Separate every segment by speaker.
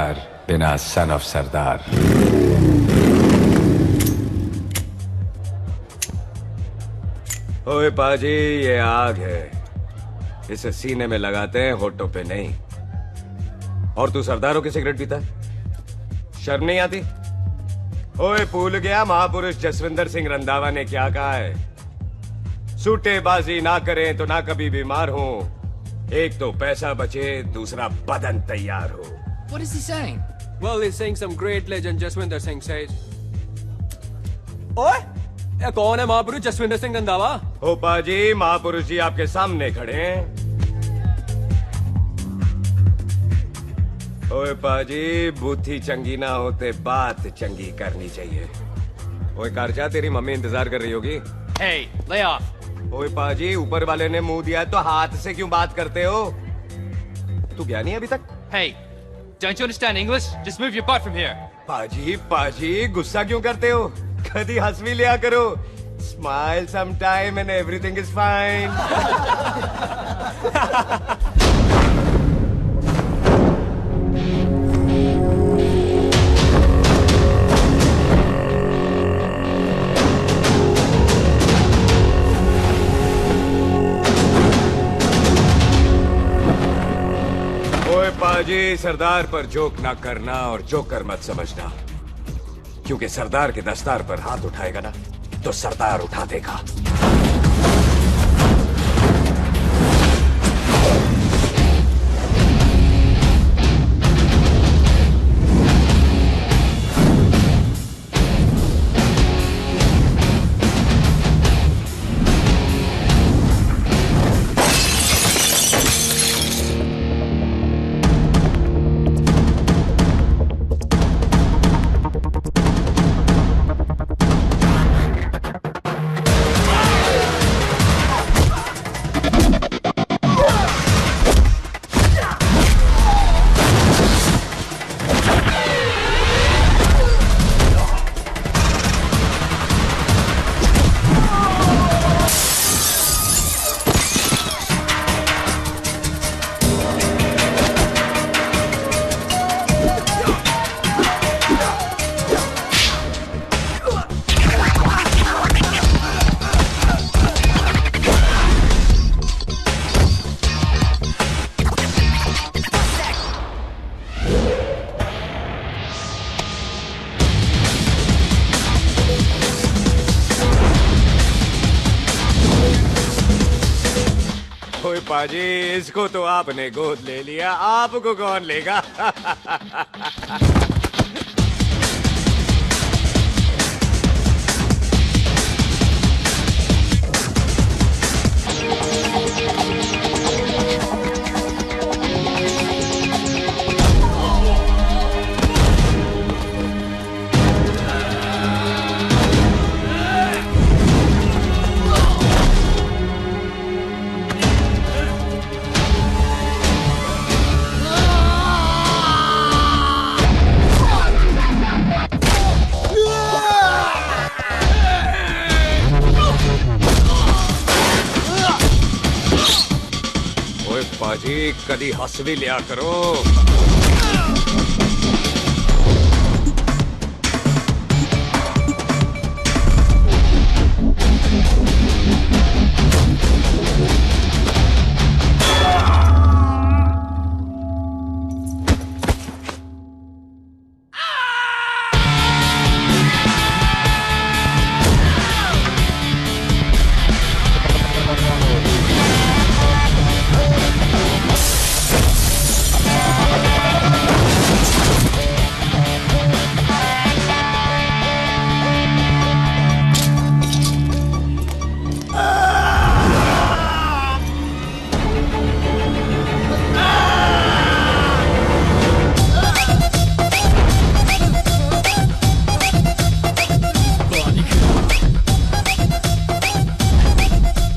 Speaker 1: सरदार बिना son of सरदार।
Speaker 2: ओए पाजी, ये आग है, इसे सीने में लगाते हैं, होठों पे नहीं। और तू सरदारों की सिगरेट पीता है? शर्म नहीं आती? ओए भूल गया महापुरुष जसविंदर सिंह रंधावा ने क्या कहा है? सूटेबाजी ना करें तो ना कभी बीमार हो। एक तो पैसा बचे, दूसरा बदन तैयार हो।
Speaker 3: What is he saying?
Speaker 4: Well, he's saying some great legend Jaswinder Singh says. ओए, ये कौन है महापुरुष जसविंदर सिंह रंधावा?
Speaker 2: ओ पाजी, महापुरुष जी आपके सामने खड़े हैं। ओए पाजी, बुद्धि चंगी ना होते बात चंगी करनी चाहिए। ओए कारजा, तेरी मम्मी इंतजार कर रही होगी।
Speaker 3: Hey, lay off.
Speaker 2: ओए पाजी, ऊपर वाले ने मुंह दिया है तो हाथ से क्यों बात करते हो? तू गया नहीं अभी तक?
Speaker 3: Hey, don't you understand English? Just move your butt from here.
Speaker 2: पाजी पाजी, गुस्सा क्यों करते हो? कभी हंस भी लिया करो। Smile sometime and everything is fine. ओए पाजी, सरदार पर जोक ना करना और जोकर मत समझना, क्योंकि सरदार के दस्तार पर हाथ उठाएगा ना तो सरदार उठा देगा। ओए पाजी, इसको तो आपने गोद ले लिया, आपको कौन लेगा? पाजी, कदी हंस भी लिया करो।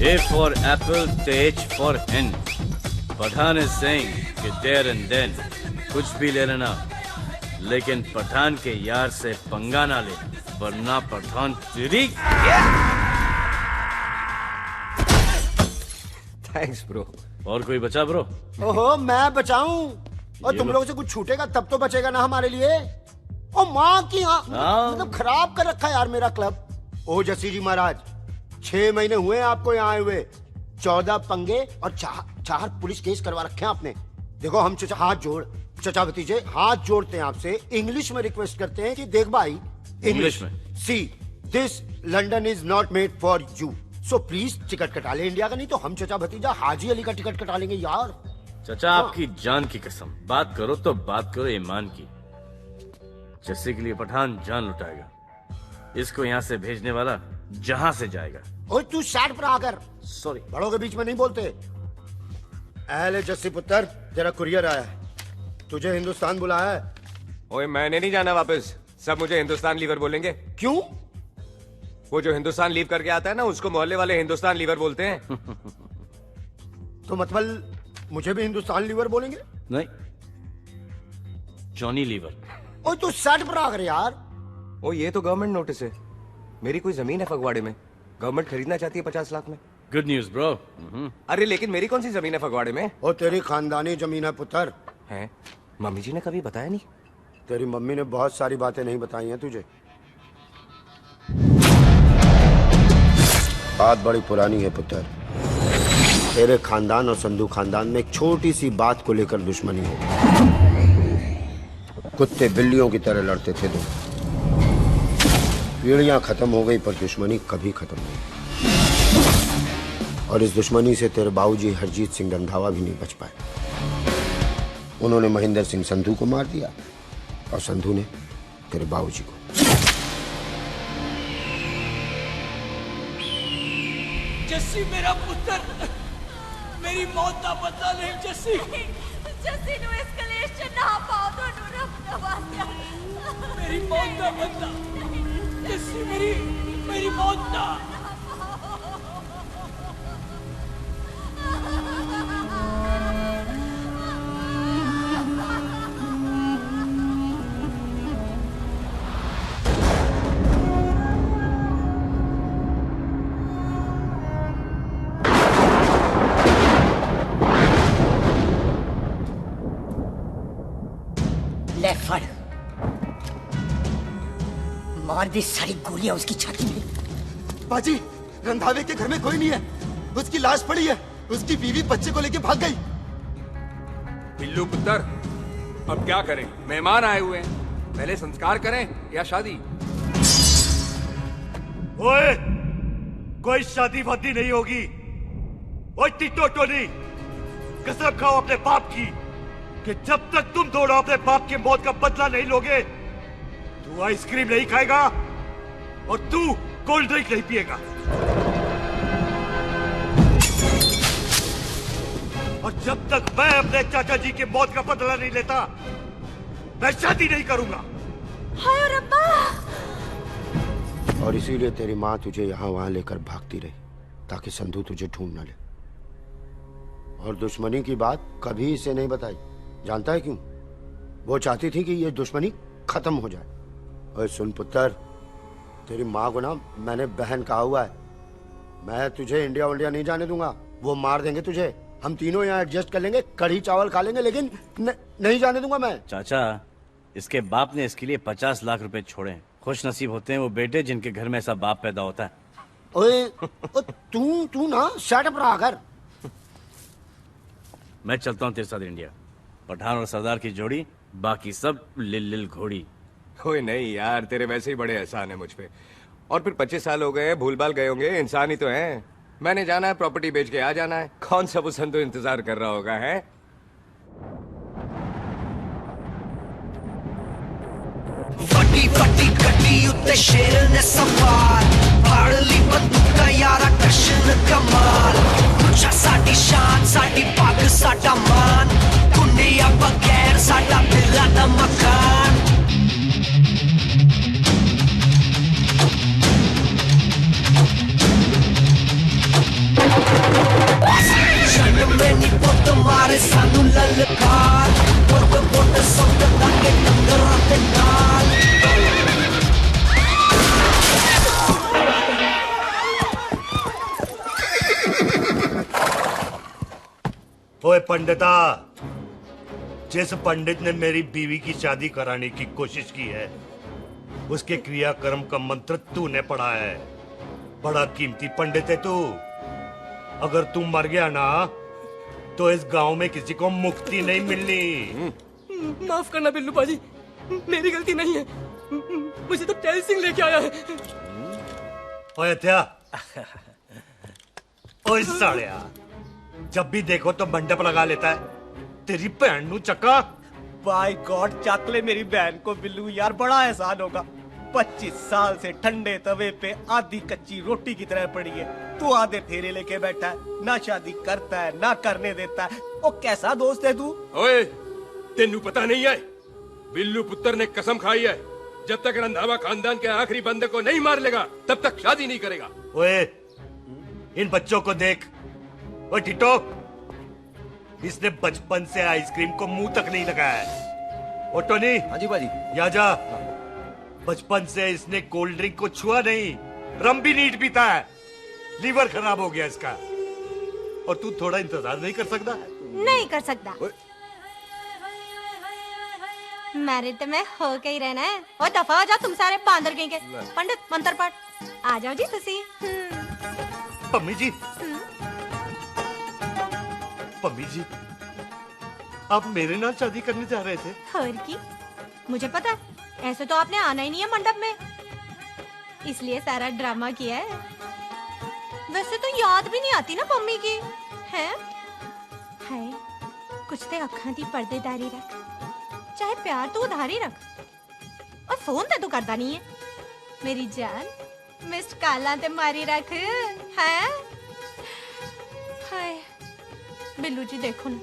Speaker 5: A for apple, H for hen. Pathan is saying कि there and then कुछ भी ले लेना, लेकिन पठान के यार से पंगा ना ले, वरना पठान तेरी।
Speaker 2: Thanks bro.
Speaker 5: और कोई बचा ब्रो?
Speaker 6: ओहो, मैं बचाऊं? और तुम लोगों से कुछ छूटेगा तब तो बचेगा ना हमारे लिए। ओ माँ की मतलब खराब कर रखा है यार मेरा क्लब। ओ जसी जी महाराज, 6 महीने हुए आपको यहाँ आए हुए, 14 पंगे और 4 पुलिस केस करवा रखे हैं आपने। देखो हम चचा भतीजे हाथ जोड़ते हैं आपसे, इंग्लिश में रिक्वेस्ट करते हैं कि देख भाई,
Speaker 5: इंग्लिश में
Speaker 6: see this London is not made for you, so please ticket कटा ले इंडिया का, नहीं तो हम चचा भतीजा हाजी अली का टिकट कटा लेंगे यार।
Speaker 5: चाचा आपकी जान की कसम, बात करो तो बात करो ईमान की। जस्सी के लिए पठान जान लुटाएगा, इसको यहाँ से भेजने वाला जहाँ से जाएगा।
Speaker 6: ओए तू साइड पर आकर,
Speaker 5: सॉरी
Speaker 6: बड़ों के बीच में नहीं बोलते। अहले जस्सी पुत्र, तेरा कुरियर आया है, तुझे हिंदुस्तान बुलाया है।
Speaker 2: ओए मैंने नहीं जाना वापस, सब मुझे हिंदुस्तान लीवर बोलेंगे।
Speaker 6: क्यों?
Speaker 2: वो जो हिंदुस्तान लीव करके आता है ना, उसको मोहल्ले वाले हिंदुस्तान लीवर बोलते हैं।
Speaker 6: तो मतलब मुझे भी हिंदुस्तान लीवर बोलेंगे?
Speaker 5: नहीं, जॉनी लीवर।
Speaker 6: ओए तू साइड पर आकर यार।
Speaker 2: ओ ये तो गवर्नमेंट नोटिस है, मेरी कोई जमीन है फगवाड़े में, गवर्नमेंट खरीदना चाहती है 50 लाख में।
Speaker 5: Good news bro.
Speaker 2: अरे लेकिन मेरी कौन सी जमीन है फगवाड़े में?
Speaker 6: ओ तेरी खानदानी जमीन है पुत्र।
Speaker 2: है? मम्मी जी ने कभी बताया नहीं?
Speaker 6: तेरी मम्मी ने बहुत सारी बातें नहीं बताई हैं तुझे। बात बड़ी पुरानी है पुत्र, तेरे खानदान और संधू खानदान में एक छोटी सी बात को लेकर दुश्मनी हो। कुत्ते बिल्लियों की तरह लड़ते थे दोनों, पीढ़ियां खत्म हो गई पर दुश्मनी कभी खत्म नहीं। और इस दुश्मनी से तेरे बाबूजी हरजीत सिंह रंधावा भी नहीं बच पाए। उन्होंने महेंद्र सिंह संधू को मार दिया और संधू ने तेरे बाबूजी को।
Speaker 7: जस्सी मेरा पुत्र, मेरी मौत का बदला नहीं जस्सी।
Speaker 8: जस्सी नु इस कलेश च ना पाओ तो रब नवाज़िया।
Speaker 7: मेरी मौत का बदला जस्सी, मेरी मौत का।
Speaker 8: ले फड़, मार दी सारी गोलियां उसकी छाती में।
Speaker 9: बाजी, रंधावे के घर में कोई नहीं है, उसकी लाश पड़ी है, उसकी बीवी बच्चे को लेके भाग गई।
Speaker 4: बिल्लू पुत्र, अब क्या करें? मेहमान आए हुए हैं, पहले संस्कार करें या शादी?
Speaker 10: ओए, कोई शादी वादी नहीं होगी। ओए टिटो टोनी, कसम खाओ अपने बाप की कि जब तक तुम दोनों अपने बाप की मौत का बदला नहीं लोगे, तू आइसक्रीम नहीं खाएगा और तू कोल्ड ड्रिंक नहीं पिएगा। और जब तक मैं अपने चाचा जी की मौत का बदला नहीं लेता, मैं शादी नहीं करूंगा।
Speaker 8: हाय रब्बा!
Speaker 6: और इसीलिए तेरी माँ तुझे यहाँ वहां लेकर भागती रही, ताकि संधू तुझे ढूंढ न ले। और दुश्मनी की बात कभी इसे नहीं बताई, जानता है क्यों? वो चाहती थी कि ये दुश्मनी खत्म हो जाए। और सुन पुत्र, तेरी माँ को ना मैंने बहन कहा हुआ है, मैं तुझे इंडिया नहीं जाने दूंगा। वो मार देंगे तुझे, हम तीनों यहाँ एडजस्ट कर लेंगे, कढ़ी चावल खा लेंगे, लेकिन नहीं जाने दूंगा मैं।
Speaker 5: चाचा, इसके बाप ने इसके लिए 50 लाख रुपए छोड़े। खुश नसीब होते हैं वो बेटे जिनके घर में ऐसा बाप पैदा होता है।
Speaker 6: ओए, तू ना शर्ट पर आकर।
Speaker 5: मैं चलता हूँ तेरे साथ इंडिया। पठान और सरदार की जोड़ी, बाकी सब लिल घोड़ी।
Speaker 2: कोई नहीं यार, तेरे वैसे ही बड़े एहसान है मुझ पे। और फिर 25 साल हो गए, भूल भाल गए होंगे, इंसान ही तो हैं। मैंने जाना है, प्रॉपर्टी बेच के आ जाना है। कौन सा वो संधू इंतजार कर रहा होगा? है
Speaker 7: फटी फटी गड्डी उत्ते शेर ने सवार, फाड़ ली बंदूका यारा टशन कमाल। कुछ साडी शान, साडी पग, साडा मान, कुंडिया बगैर साडा दिला दा मकान। जन्म में नी पुत मारे सानू ललकार, पुत पुत संग लागे डंगरां दे नाल।
Speaker 10: ओए पंडिता, जिस पंडित ने मेरी बीवी की शादी कराने की कोशिश की है, उसके क्रियाकर्म का मंत्र तूने पढ़ा है। बड़ा कीमती पंडित है तू। अगर तू मर गया ना, तो इस गांव में किसी को मुक्ति नहीं मिलनी।
Speaker 4: माफ करना बिल्लू पाजी, मेरी गलती नहीं है। मुझे तो टेल सिंह लेके आया है।
Speaker 10: ओए हत्या, ओए सालिया, जब भी देखो तो मंडप लगा लेता है। तेरी भैन नू चक्का।
Speaker 11: बाय गॉड, चक ले मेरी बहन को बिल्लू यार, बड़ा एहसान होगा। 25 साल से ठंडे तवे पे आधी कच्ची रोटी की तरह पड़ी है। तू आधे फेरे लेके बैठा है, ना शादी करता है ना करने देता है। ओ कैसा दोस्त है तू?
Speaker 12: ओए, तेनू पता नहीं है, बिल्लू पुत्र ने कसम खाई है, जब तक रंधावा खानदान के आखिरी बंदे को नहीं मार लेगा तब तक शादी नहीं करेगा।
Speaker 10: ओए, इन बच्चों को देख। ओए टिटो, इसने बचपन से आइसक्रीम को मुंह तक नहीं लगाया है। ओ टोनी।
Speaker 11: हाँ जी बाजी।
Speaker 10: या जा। बचपन से इसने कोल्ड ड्रिंक को छुआ नहीं, रम भी नीट पीता है। लीवर खराब हो गया इसका। और तू थोड़ा इंतजार नहीं कर सकता?
Speaker 8: नहीं कर सकता। मैरिड में हो के ही रहना है। और दफा हो जा तुम सारे बांदर कहीं के। पंडित मंत्र पढ़। आ जाओ जी तुसी।
Speaker 10: पम्मी जी, पम्मी जी, आप मेरे नाल शादी करने जा रहे थे?
Speaker 8: और की मुझे पता है, ऐसे तो आपने आना ही नहीं है मंडप में, इसलिए सारा ड्रामा किया है। वैसे तो याद भी नहीं आती ना मम्मी की, हैं? हाय, कुछ ते अखां दी पर्देदारी रख, चाहे प्यार तो उधारी रख, और फोन ते तो करता नहीं है। मेरी जान, मिस्ड काला ते मारी रख, हैं? हाय, बिल्लू जी देखो ना,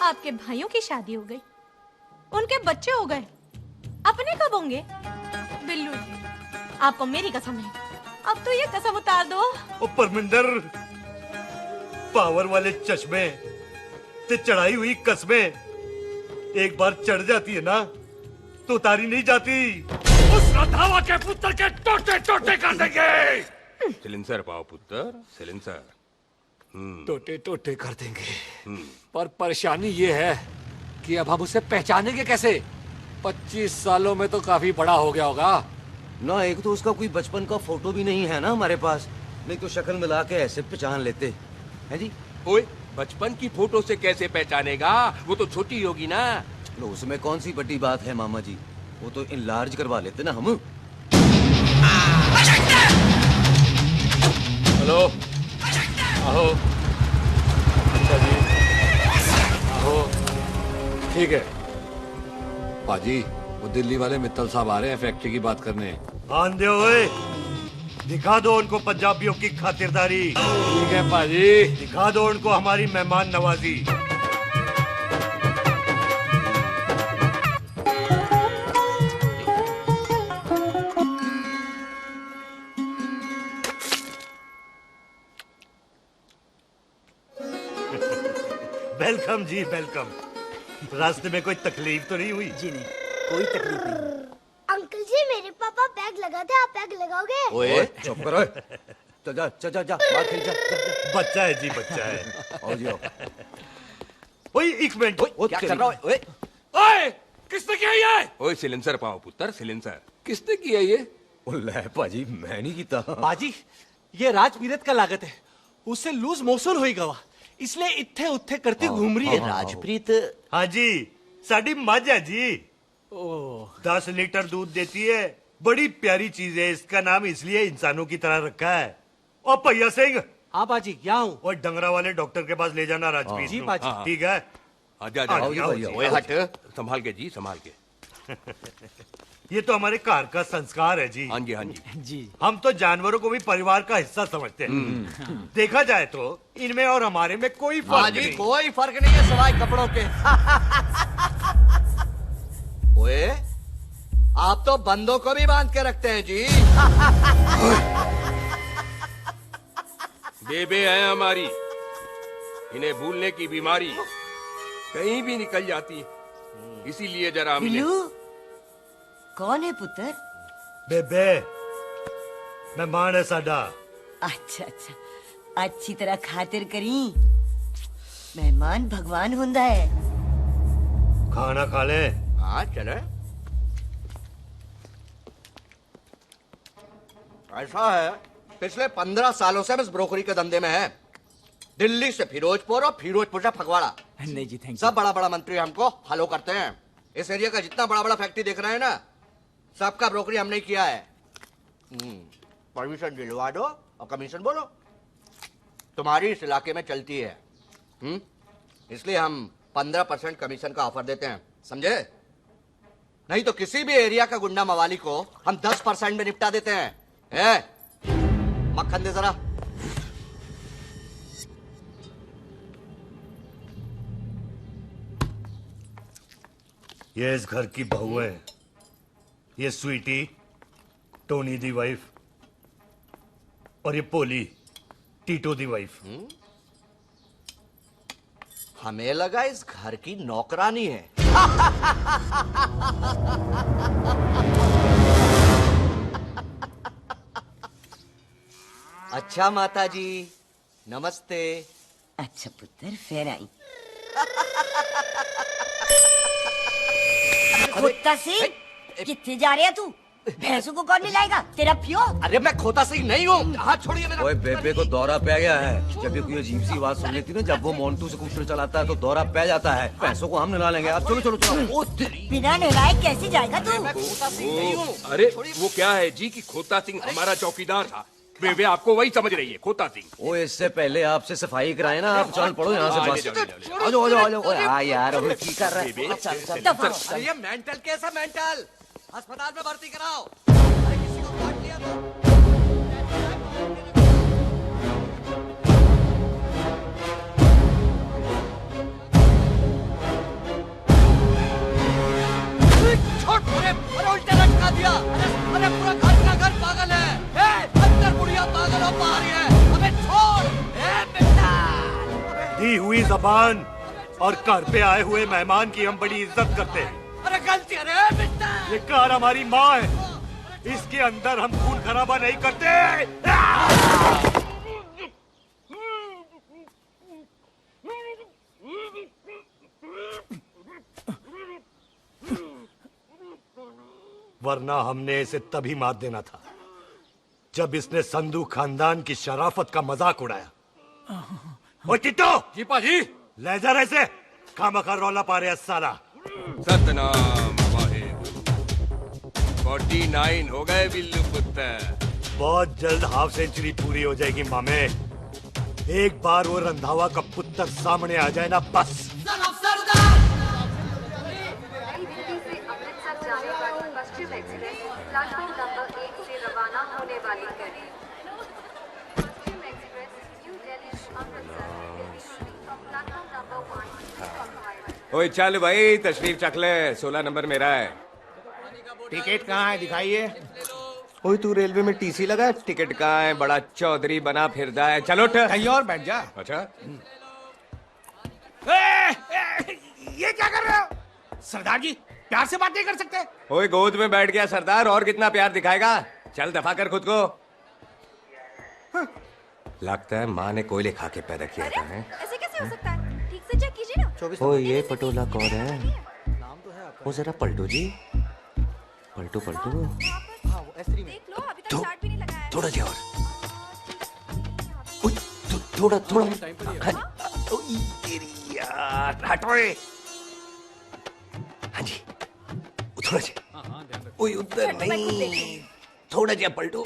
Speaker 8: आपके भाइयों की शादी हो गई, उनके बच्चे हो गए, अपने कब होंगे? बिल्लू जी, आपको मेरी कसम है, अब तो ये कसम उतार दो।
Speaker 10: ओ परमिंदर, पावर वाले चश्मे ते चढ़ाई हुई कस्में एक बार चढ़ जाती है ना, तो उतारी नहीं जाती।
Speaker 12: उस रंधावा के पुत्र के टोटे टोटे कर देंगे। सिलेंसर पाओ पुत्र, सिलेंसर।
Speaker 1: टोटे टोटे कर देंगे, पर परेशानी ये है कि अब हम उसे पहचानेंगे कैसे? 25 सालों में तो काफी बड़ा हो गया होगा
Speaker 11: ना। एक तो उसका कोई बचपन का फोटो भी नहीं है ना हमारे पास, नहीं तो शक्ल मिला के ऐसे पहचान लेते हैं जी।
Speaker 12: ओए, बचपन की फोटो से कैसे पहचानेगा? वो तो छोटी होगी ना।
Speaker 11: लो, उसमें कौन सी बड़ी बात है मामा जी, वो तो इनलार्ज करवा लेते ना हम।
Speaker 12: हेलो,
Speaker 1: आहो। अच्छा जी, आहो। ठीक है पाजी, वो दिल्ली वाले मित्तल साहब आ रहे हैं फैक्ट्री की बात करने।
Speaker 10: आन दे ओए, दिखा दो उनको पंजाबियों की खातिरदारी।
Speaker 1: ठीक है पाजी,
Speaker 10: दिखा दो उनको हमारी मेहमान नवाजी। वेलकम जी, वेलकम। रास्ते में कोई तकलीफ तो नहीं हुई?
Speaker 11: जी नहीं, कोई तकलीफ नहीं।
Speaker 13: अंकल जी, मेरे पापा बैग लगाते, आप बैग लगाओगे?
Speaker 11: ओए चुप करो। चल जा चल जा जा, बाहर खेल जा, जा।
Speaker 10: बच्चा है जी, बच्चा है।
Speaker 11: आओ जी आओ।
Speaker 10: ओए एक मिनट,
Speaker 11: क्या कर रहा है? ओए
Speaker 12: ओए, किसने किया ये? ओए सिलेंसर पाओ पुत्र, सिलेंसर।
Speaker 1: किसने किया ये?
Speaker 11: ले पाजी, मैं नहीं कीता।
Speaker 14: बाजी, ये राजपीरत का लागत है, उससे लूज मोशन होई गवा, इसलिए इत्थे उत्थे करती घूम रही है।
Speaker 11: राजप्रीत?
Speaker 10: हाँ जी, साडी मझ है जी। 10 लीटर दूध देती है, बड़ी प्यारी चीज है। इसका नाम इसलिए इंसानों की तरह रखा है। और भैया सिंह।
Speaker 14: हाँ बाजी, क्या हूँ?
Speaker 10: और डंगरा वाले डॉक्टर के पास ले जाना राजपीत।
Speaker 14: जी बाजी।
Speaker 10: ठीक है।
Speaker 12: आजा आजा। ओए हट, संभाल के जी, संभाल के।
Speaker 10: ये तो हमारे घर का संस्कार है जी।
Speaker 12: हाँ जी, हाँ जी।
Speaker 14: जी।
Speaker 10: हम तो जानवरों को भी परिवार का हिस्सा समझते हैं। देखा जाए तो इनमें और हमारे में कोई फर्क नहीं।
Speaker 11: कोई फर्क नहीं है सिवाय कपड़ों के। ओए, आप तो बंदों को भी बांध के रखते हैं जी।
Speaker 12: बेबे है हमारी, इन्हें भूलने की बीमारी कहीं भी निकल जाती, इसीलिए जरा हमने।
Speaker 15: कौन है पुत्र?
Speaker 10: बेबे, मेहमान है साडा।
Speaker 15: अच्छा अच्छा, अच्छी तरह खातिर करी। मेहमान भगवान हुंदा है।
Speaker 10: खाना खा ले।
Speaker 16: हाँ चले। ऐसा है, पिछले 15 सालों से हम इस ब्रोकरी के धंधे में हैं। दिल्ली से फिरोजपुर और फिरोजपुर से फगवाड़ा।
Speaker 17: नहीं जी थैंक यू।
Speaker 16: सब बड़ा बड़ा मंत्री हमको फॉलो करते हैं। इस एरिया का जितना बड़ा बड़ा फैक्ट्री देख रहे हैं ना, सबका ब्रोकरी हमने किया है। परमिशन दिलवा दो और कमीशन बोलो। तुम्हारी इस इलाके में चलती है। इसलिए हम 15% कमीशन का ऑफर देते हैं, समझे? नहीं तो किसी भी एरिया का गुंडा मवाली को हम 10% में निपटा देते हैं। मक्खन दे जरा।
Speaker 10: ये इस घर की बहू है। ये स्वीटी, टोनी दी वाइफ, और ये पोली, टीटो दी वाइफ।
Speaker 16: हमें लगा इस घर की नौकरानी है। अच्छा माता जी, नमस्ते।
Speaker 15: अच्छा पुत्र, फिर आई। खोता सिंह, कितने जा रहे है तू? भैंसों को कौन मिलाएगा? तेरा प्यो?
Speaker 16: अरे मैं खोता सिंह नहीं हूँ। हाथ छोड़िए मेरा।
Speaker 2: ओए बेबे को दौरा पै गया है। जब भी कोई अजीब सी आवाज सुन लेती ना, जब वो मोन्टू स्कूटर चलाता है तो दौरा पै जाता है। पैसों को हम निकाल लेंगे। आप चलो चलो चलो।
Speaker 15: बिना नहलाए कैसे जाएगा तू?
Speaker 12: अरे वो क्या है जी कि खोता सिंह हमारा चौकीदार था। बेबे आपको वही समझ रही है, खोता सिंह।
Speaker 2: ओ इससे पहले आपसे सफाई कराए ना, आप चल पड़ो यहाँ से। बस आ जाओ आ जाओ आ जाओ। हाँ यार अभी की कर रहे हैं।
Speaker 16: अरे ये मेंटल केस है, मेंटल। अस्पताल में भर्ती कराओ। अरे किसी को काट लिया तो। अरे उल्टा लटका दिया। अरे पूरा घर का घर पागल है। अंदर बुढ़िया पागल और बाहर है। अबे छोड़।
Speaker 10: दी हुई जबान और घर पे आए हुए मेहमान की हम बड़ी इज्जत करते हैं।
Speaker 16: अरे गलती है।
Speaker 10: ये कार हमारी माँ है। इसके अंदर हम खून खराबा नहीं करते। वरना हमने इसे तभी मार देना था जब इसने संधू खानदान की शराफत का मजाक उड़ाया। ओ टिट्टो
Speaker 12: जी पाजी,
Speaker 10: ले जा रहे से खामखा रौला पा रहे साला।
Speaker 12: सतनाम वाहे 49 हो गए बिल्लू पुत्र।
Speaker 10: बहुत जल्द हाफ सेंचुरी पूरी हो जाएगी मामे। एक बार वो रंधावा का पुत्र सामने आ जाए ना, बस।
Speaker 18: पश्चिम एक्सप्रेस प्लेटफॉर्म नंबर 1 से रवाना होने वाली है। Paschim express New Delhi Amritsar will be running from platform number 1 to Pakhwai।
Speaker 2: ओए चल भाई तशरीफ चख ले। 16 नंबर मेरा है।
Speaker 11: टिकट कहाँ है दिखाइए।
Speaker 2: ओए तू रेलवे में टीसी लगा है? टिकट कहाँ है? बड़ा चौधरी बना फिरदा है। चलो उठ।
Speaker 11: कहीं और बैठ जा।
Speaker 2: अच्छा
Speaker 11: ये क्या कर रहे हो? सरदार जी प्यार से बात नहीं कर सकते?
Speaker 2: ओए गोद में बैठ गया सरदार, और कितना प्यार दिखाएगा? चल दफा कर खुद को। लगता है माँ ने कोयले खा के पैदा किया था।
Speaker 8: ऐसे कैसे हो सकता है? ठीक से चेक कीजिए ना।
Speaker 2: ओ ये पटोला कौन है? वो जरा पलटो जी, पलटो पलटो।
Speaker 8: देख लो, अभी तक स्टार्ट भी नहीं लगाया है।
Speaker 2: थोड़ा और थोड़ा थोड़ा। यार हटो। हाँ जी थोड़ा सा। ओए उधर नहीं, थोड़ा जा पलटो।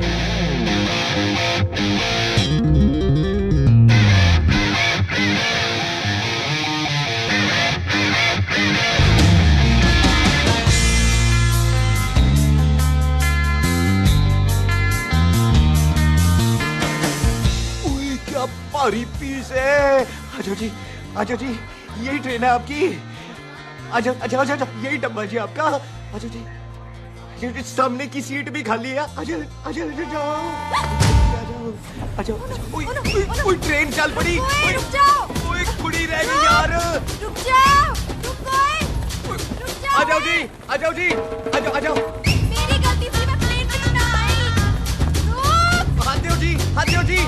Speaker 9: क्या भारी पीस है। आजो जी, आजो जी, यही ट्रेन है आपकी। आजो अच्छा अच्छा अच्छा, यही डब्बा जी आपका। आजो जी, सामने की सीट भी खाली है। आजो आजो जाओ, आजो आजो। ओए ट्रेन चल पड़ी।
Speaker 8: रुक जाओ।
Speaker 9: ओए कुड़ी रह गई यार।
Speaker 8: रुक जाओ, रुक गए।
Speaker 9: आ जाओ जी, आ जाओ जी, आ जाओ आ जाओ।
Speaker 8: मेरी गलती थी, मैं प्लेन में ना आई। रुक।
Speaker 9: हाथ दो जी, हाथ दो जी,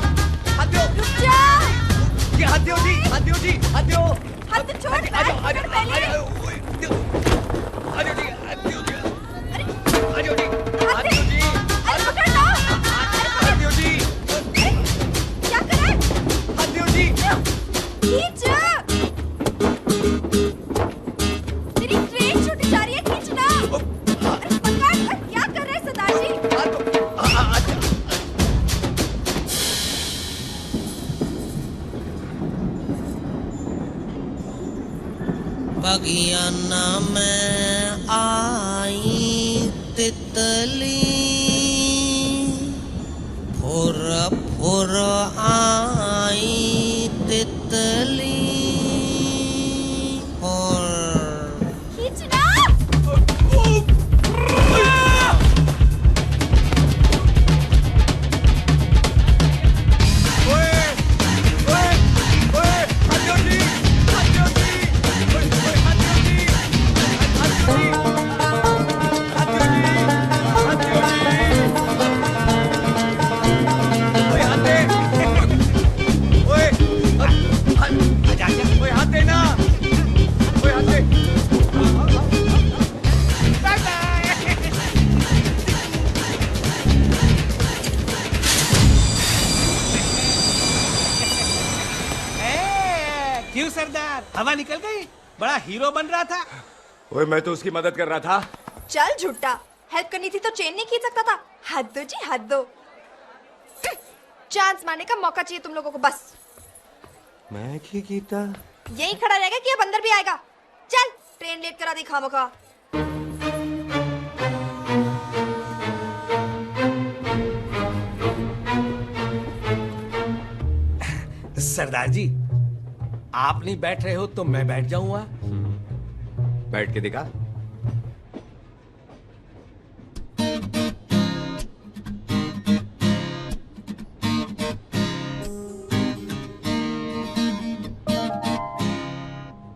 Speaker 9: हाथ दो।
Speaker 8: रुक जाओ।
Speaker 9: ये हाथ दो जी, हाथ दो जी, हाथ दो।
Speaker 8: हाथ छोड़।
Speaker 9: आ जाओ आ जाओ।
Speaker 7: बगियाना में आई तितली फुर फुर आई तितली और
Speaker 14: क्यों सरदार, हवा निकल गई? बड़ा हीरो बन रहा था।
Speaker 2: ओए मैं तो उसकी मदद कर रहा था।
Speaker 8: चल झूठा, हेल्प करनी थी तो चेन नहीं खींच सकता था। हद दो जी, हद दो। चांस मारने का मौका चाहिए तुम लोगों को बस।
Speaker 2: मैं क्या कीता?
Speaker 8: यही खड़ा रहेगा कि अब अंदर भी आएगा? चल, ट्रेन लेट करा दी खामोखा।
Speaker 14: सरदार जी, आप नहीं बैठ रहे हो तो मैं बैठ जाऊंगा।
Speaker 2: बैठ के दिखा।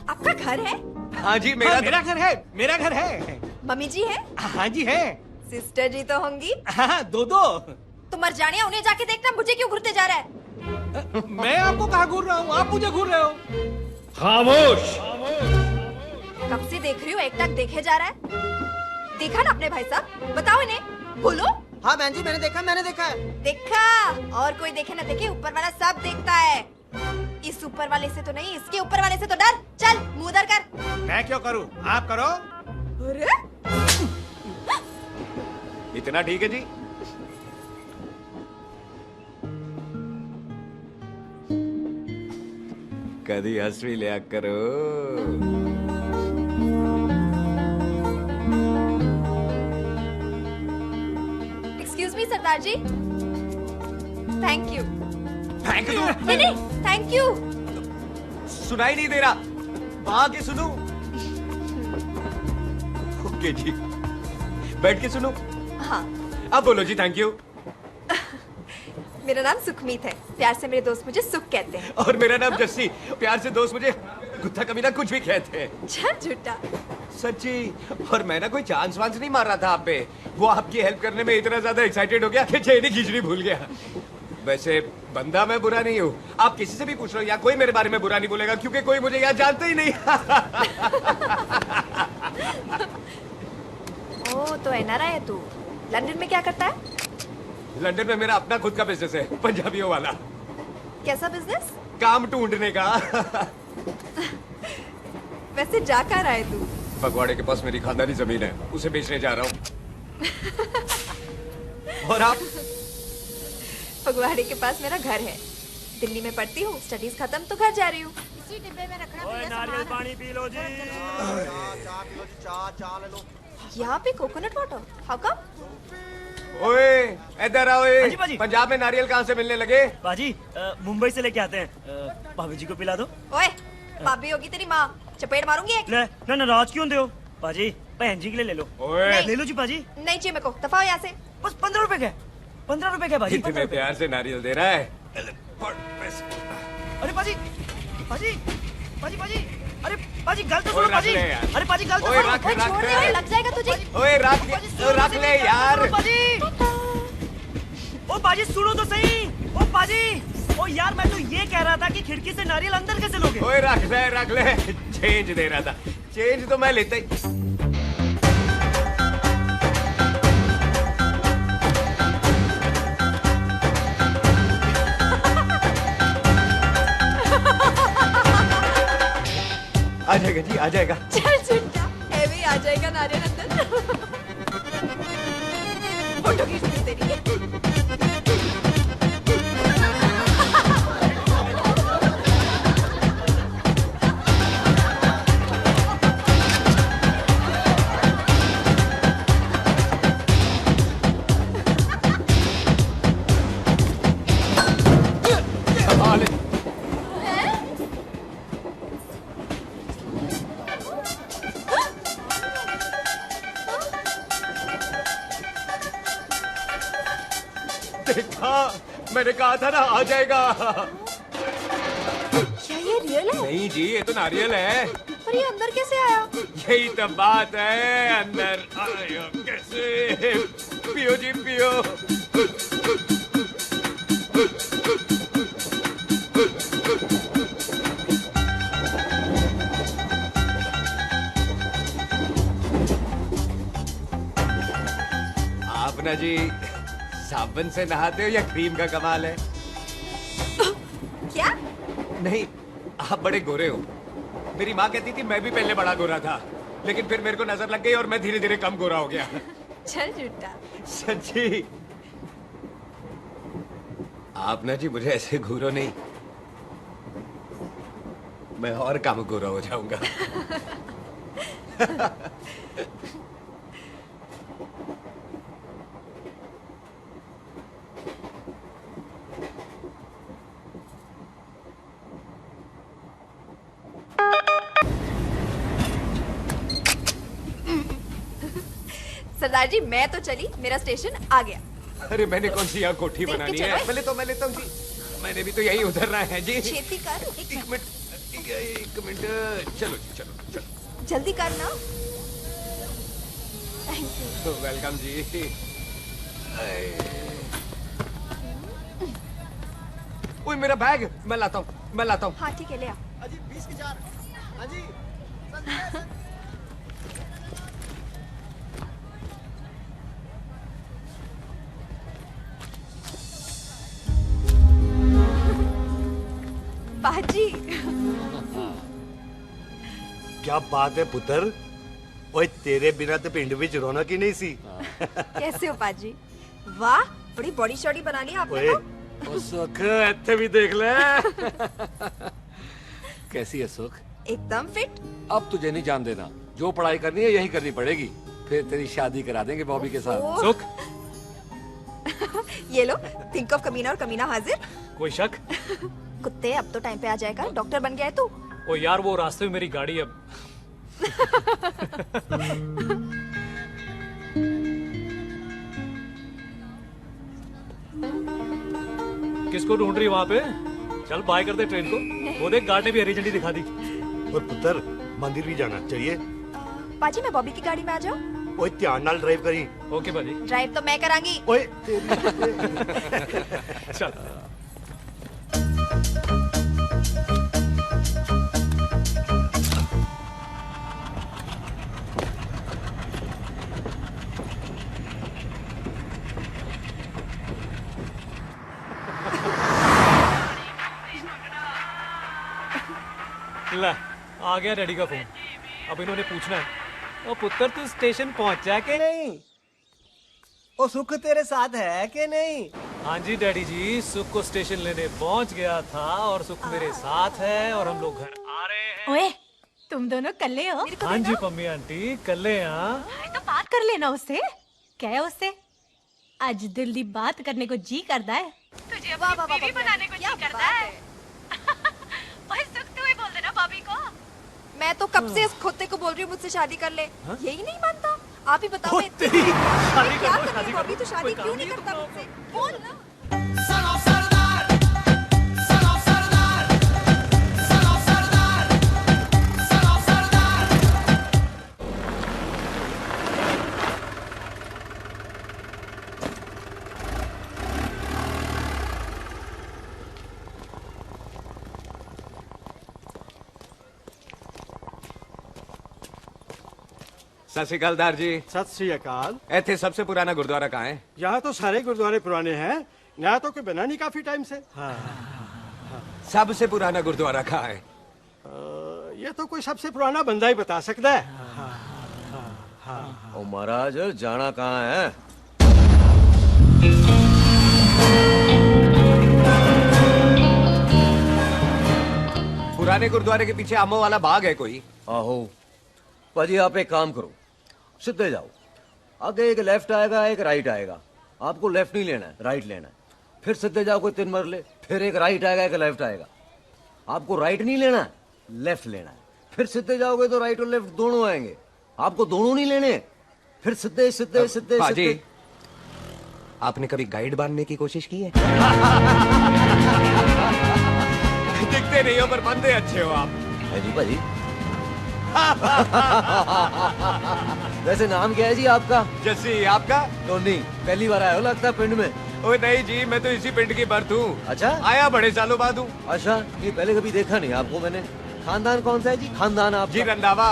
Speaker 8: आपका घर है?
Speaker 2: हाँ जी, मेरा
Speaker 14: घर है। मेरा घर है।
Speaker 8: मम्मी जी है?
Speaker 14: हाँ जी है।
Speaker 8: सिस्टर जी तो होंगी?
Speaker 14: हाँ, दो दो।
Speaker 8: तो मर जाने, उन्हें जाके देखना मुझे क्यों घूरते जा रहा है।
Speaker 14: मैं आपको कहाँ घूर रहा हूँ, आप मुझे घूर रहे हो।
Speaker 2: खामोश।
Speaker 8: कब से देख रही हो, एक टक देखे जा रहा है। देखा ना अपने भाई साहब, बताओ इन्हें, बोलो।
Speaker 11: हाँ बहन जी, मैंने देखा है।
Speaker 8: देखा, और कोई देखे ना देखे, ऊपर वाला सब देखता है। इस ऊपर वाले से तो नहीं, इसके ऊपर वाले से तो डर। चल मुंह उधर कर।
Speaker 14: मैं क्यों करूँ, आप करो।
Speaker 8: अरे
Speaker 2: इतना ठीक है जी। कभी हंस भी लिया करो।
Speaker 8: एक्सक्यूज मी सरदार जी। Thank you.
Speaker 2: Thank you?
Speaker 8: नहीं, थैंक यू।
Speaker 2: सुनाई नहीं दे रहा, वहां के सुनू। ओके जी, बैठ के सुनो।
Speaker 8: हाँ।
Speaker 2: अब बोलो जी थैंक यू।
Speaker 8: मेरा नाम सुखमीत है, प्यार से मेरे दोस्त मुझे सुख कहते हैं।
Speaker 2: और मेरा नाम जस्सी, प्यार से दोस्त मुझे कुत्ता कमीना कुछ भी कहते हैं।
Speaker 8: चल झूठा।
Speaker 2: सच्ची। और मैं ना कोई चांस वांस नहीं मार रहा था आप पे, वो आपकी हेल्प करने में इतना ज्यादा एक्साइटेड हो गया कि चेन ही खींचनी भूल गया। वैसे बंदा मैं बुरा नहीं हूँ, आप किसी से भी पूछ लो, या कोई मेरे बारे में बुरा नहीं बोलेगा, क्योंकि कोई मुझे यहाँ जानता ही नहीं।
Speaker 8: ओ तो एनआरआई है तू। लंदन में क्या करता है?
Speaker 2: लंदन में मेरा अपना खुद का बिजनेस है, पंजाबियों वाला।
Speaker 8: कैसा बिजनेस?
Speaker 2: काम ढूंढने का।
Speaker 8: वैसे जा कर आए तू?
Speaker 2: फगवाड़े के पास मेरी खानदानी जमीन है, उसे बेचने जा रहा हूँ। और आप?
Speaker 8: फगवाड़े के पास मेरा घर है, दिल्ली में पढ़ती हूँ, स्टडीज खत्म तो घर जा रही हूँ। इसी डिब्बे में रखना।
Speaker 10: नारियल पानी पी लो जी।
Speaker 8: यहाँ पे कोकोनट वाटर, हाउ कम?
Speaker 2: ओए इधर आओ।
Speaker 11: हाँ जी बाजी।
Speaker 2: पंजाब में नारियल कहाँ से मिलने लगे?
Speaker 11: बाजी मुंबई से लेके आते हैं, भाभी जी को पिला दो।
Speaker 8: ओए भाभी होगी तेरी माँ, चपेट मारूंगी एक।
Speaker 11: ले ना नाराज क्यों हो बाजी, बहन जी के लिए ले लो।
Speaker 2: ओए
Speaker 11: ले लो जी बाजी।
Speaker 8: नहीं चाहिए मेरे को, दफा हो यहाँ से।
Speaker 11: बस 15 रुपए के, 15 रुपए के बाजी।
Speaker 2: इतने प्यार से नारियल दे रहा है।
Speaker 11: अरे बाजी, बाजी, बाजी, बाजी, अरे बाजी गलत सुनो बाजी। अरे बाजी गलत सुनो।
Speaker 8: छोड़ दे, लग जाएगा तुझे।
Speaker 2: ओए रख ले यार।
Speaker 11: बाजी, ओ बाजी सुनो तो सही। ओ बाजी, ओ यार मैं तो ये कह रहा था कि खिड़की से नारियल अंदर कैसे लोगे?
Speaker 2: ओए रख ले, चेंज दे रहा था। चेंज तो मैं लेता ही।
Speaker 9: आ जाएगा जी, आ जाएगा।
Speaker 17: चल झुट्टा, भी आ जाएगा नारियल अंदर। फोटो खींचनी तेरी।
Speaker 2: देखा, मैंने कहा था ना आ जाएगा।
Speaker 17: क्या ये रियल है?
Speaker 2: नहीं जी, ये तो नारियल है।
Speaker 17: पर ये अंदर कैसे आया?
Speaker 2: यही तो बात है, अंदर आया कैसे? पियो जी पियो। आप ना जी साबुन से नहाते हो या क्रीम का कमाल है?
Speaker 17: क्या?
Speaker 2: नहीं, आप बड़े गोरे हो। मेरी माँ कहती थी मैं भी पहले बड़ा गोरा था, लेकिन फिर मेरे को नजर लग गई और मैं धीरे धीरे कम गोरा हो गया।
Speaker 17: चल झूठा।
Speaker 2: सच्ची? आप ना जी मुझे ऐसे घूरो नहीं, मैं और कम गोरा हो जाऊंगा।
Speaker 17: सरदार जी मैं तो चली, मेरा स्टेशन आ गया।
Speaker 2: अरे मैंने कौन सी यहाँ कोठी
Speaker 17: देख के
Speaker 2: बनानी
Speaker 17: चलो।
Speaker 2: है? पहले तो मैं लेता हूँ जी। मैंने भी तो यही उतरना है जी।
Speaker 17: छेती कर।
Speaker 2: एक मिनट, चलो जी, चलो चलो।
Speaker 17: जल्दी कर ना। Thank you.
Speaker 2: वेलकम जी। ओए मेरा बैग, मैं लाता हूँ।
Speaker 17: हाँ ठीक है, ले आ।
Speaker 9: अजी 20 की 4। हाँ जी।
Speaker 17: पाजी।
Speaker 10: क्या बात है पुत्र? ओए तेरे बिना तो पिंड विच रौनक ही नहीं सी।
Speaker 17: कैसे हो पाजी? वाह, बड़ी बॉडी शॉडी बना ली आपने
Speaker 10: ओए
Speaker 17: तो।
Speaker 1: ओ सुख, इत्थे भी देख ले। कैसी है सुख?
Speaker 17: एकदम फिट।
Speaker 1: अब तुझे नहीं जान देना, जो पढ़ाई करनी है यही करनी पड़ेगी। फिर तेरी शादी करा देंगे बॉबी के साथ।
Speaker 17: ओह।
Speaker 1: सुख,
Speaker 17: ये लो, थिंक ऑफ कमीना और कमीना हाजिर।
Speaker 19: कोई शक?
Speaker 17: कुत्ते अब तो टाइम पे आ जाएगा। डॉक्टर बन गया है तू।
Speaker 19: ओ यार वो रास्ते में मेरी गाड़ी अब। किसको ढूंढ रही वहाँ पे? चल बाय कर दे ट्रेन को। वो देख गार्ड ने भी हरी झंडी दिखा दी।
Speaker 10: और पुत्र मंदिर भी जाना चाहिए।
Speaker 17: पाजी मैं बॉबी की गाड़ी में आ जाऊं?
Speaker 10: ओए ध्यान नाल ड्राइव करी।
Speaker 19: ओके बाजी।
Speaker 17: ड्राइव तो मैं करांगी।
Speaker 10: ओए
Speaker 19: चल। ला, आ गया डैडी का फोन। अब इन्होंने पूछना है, ओ पुत्र तू स्टेशन पहुंचा के नहीं?
Speaker 11: ओ सुख तेरे साथ है कि नहीं?
Speaker 19: हाँ जी डैडी जी, सुख को स्टेशन लेने पहुंच गया था और सुख मेरे साथ है और हम लोग घर आ रहे हैं।
Speaker 8: ओए, तुम दोनों कल्ले हो?
Speaker 19: हाँ जी पम्मी आंटी, कल्ले यहाँ।
Speaker 8: तो बात कर लेना उससे। क्या है उससे? आज दिल दी बात करने को जी करता है। तुझे अपनी बीवी बनाने को जी करता है। ओए सुख, तू ही बोल देना बॉबी को।
Speaker 17: मैं तो कब से इस खोते को बोल रही हूँ मुझसे शादी कर ले। यही नहीं मानता। आप ही बताओ। मैं
Speaker 19: तेरी
Speaker 17: शादी कर लो। अभी तो शादी क्यों नहीं करता मुझसे? बोल ना।
Speaker 2: सत श्री अकाल दार जी।
Speaker 20: सत श्री अकाल।
Speaker 2: ऐथे सबसे पुराना गुरुद्वारा कहाँ है?
Speaker 20: यहाँ तो सारे गुरुद्वारे पुराने हैं, नया तो कोई बना नहीं काफी टाइम से। हाँ।
Speaker 2: सबसे पुराना गुरुद्वारा कहाँ है?
Speaker 20: ये तो कोई सबसे पुराना बंदा ही बता सकता है।
Speaker 5: ओ महाराज जाना कहाँ है?
Speaker 2: पुराने गुरुद्वारे के पीछे आमों वाला बाग है कोई?
Speaker 5: आहो पाजी, आप एक काम करो, सीधे जाओ, आगे एक लेफ्ट आएगा एक राइट आएगा, आपको लेफ्ट नहीं लेना है, राइट लेना है। फिर सीधे जाओ कोई 3 मरले, फिर एक राइट आएगा एक लेफ्ट आएगा, आपको राइट नहीं लेना है, लेफ्ट लेना है। फिर सीधे जाओगे तो राइट और लेफ्ट दोनों आएंगे, आपको दोनों नहीं लेने। फिर सीधे सीधे सीधे
Speaker 2: पाजी, आपने कभी गाइड बांधने की कोशिश की है? दिखते नहीं हो पर बंदे अच्छे हो आप।
Speaker 5: है जी पाजी। वैसे नाम क्या है जी आपका?
Speaker 2: जस्सी। आपका?
Speaker 5: टोनी। पहली बार आए हो लगता पिंड में?
Speaker 2: ओए नहीं जी, मैं तो इसी पिंड की बर्थ हूँ।
Speaker 5: अच्छा,
Speaker 2: आया बड़े सालों बाद हूँ।
Speaker 5: अच्छा, ये पहले कभी देखा नहीं आपको मैंने। खानदान कौन सा है जी? खानदान आप
Speaker 2: जी रंधावा।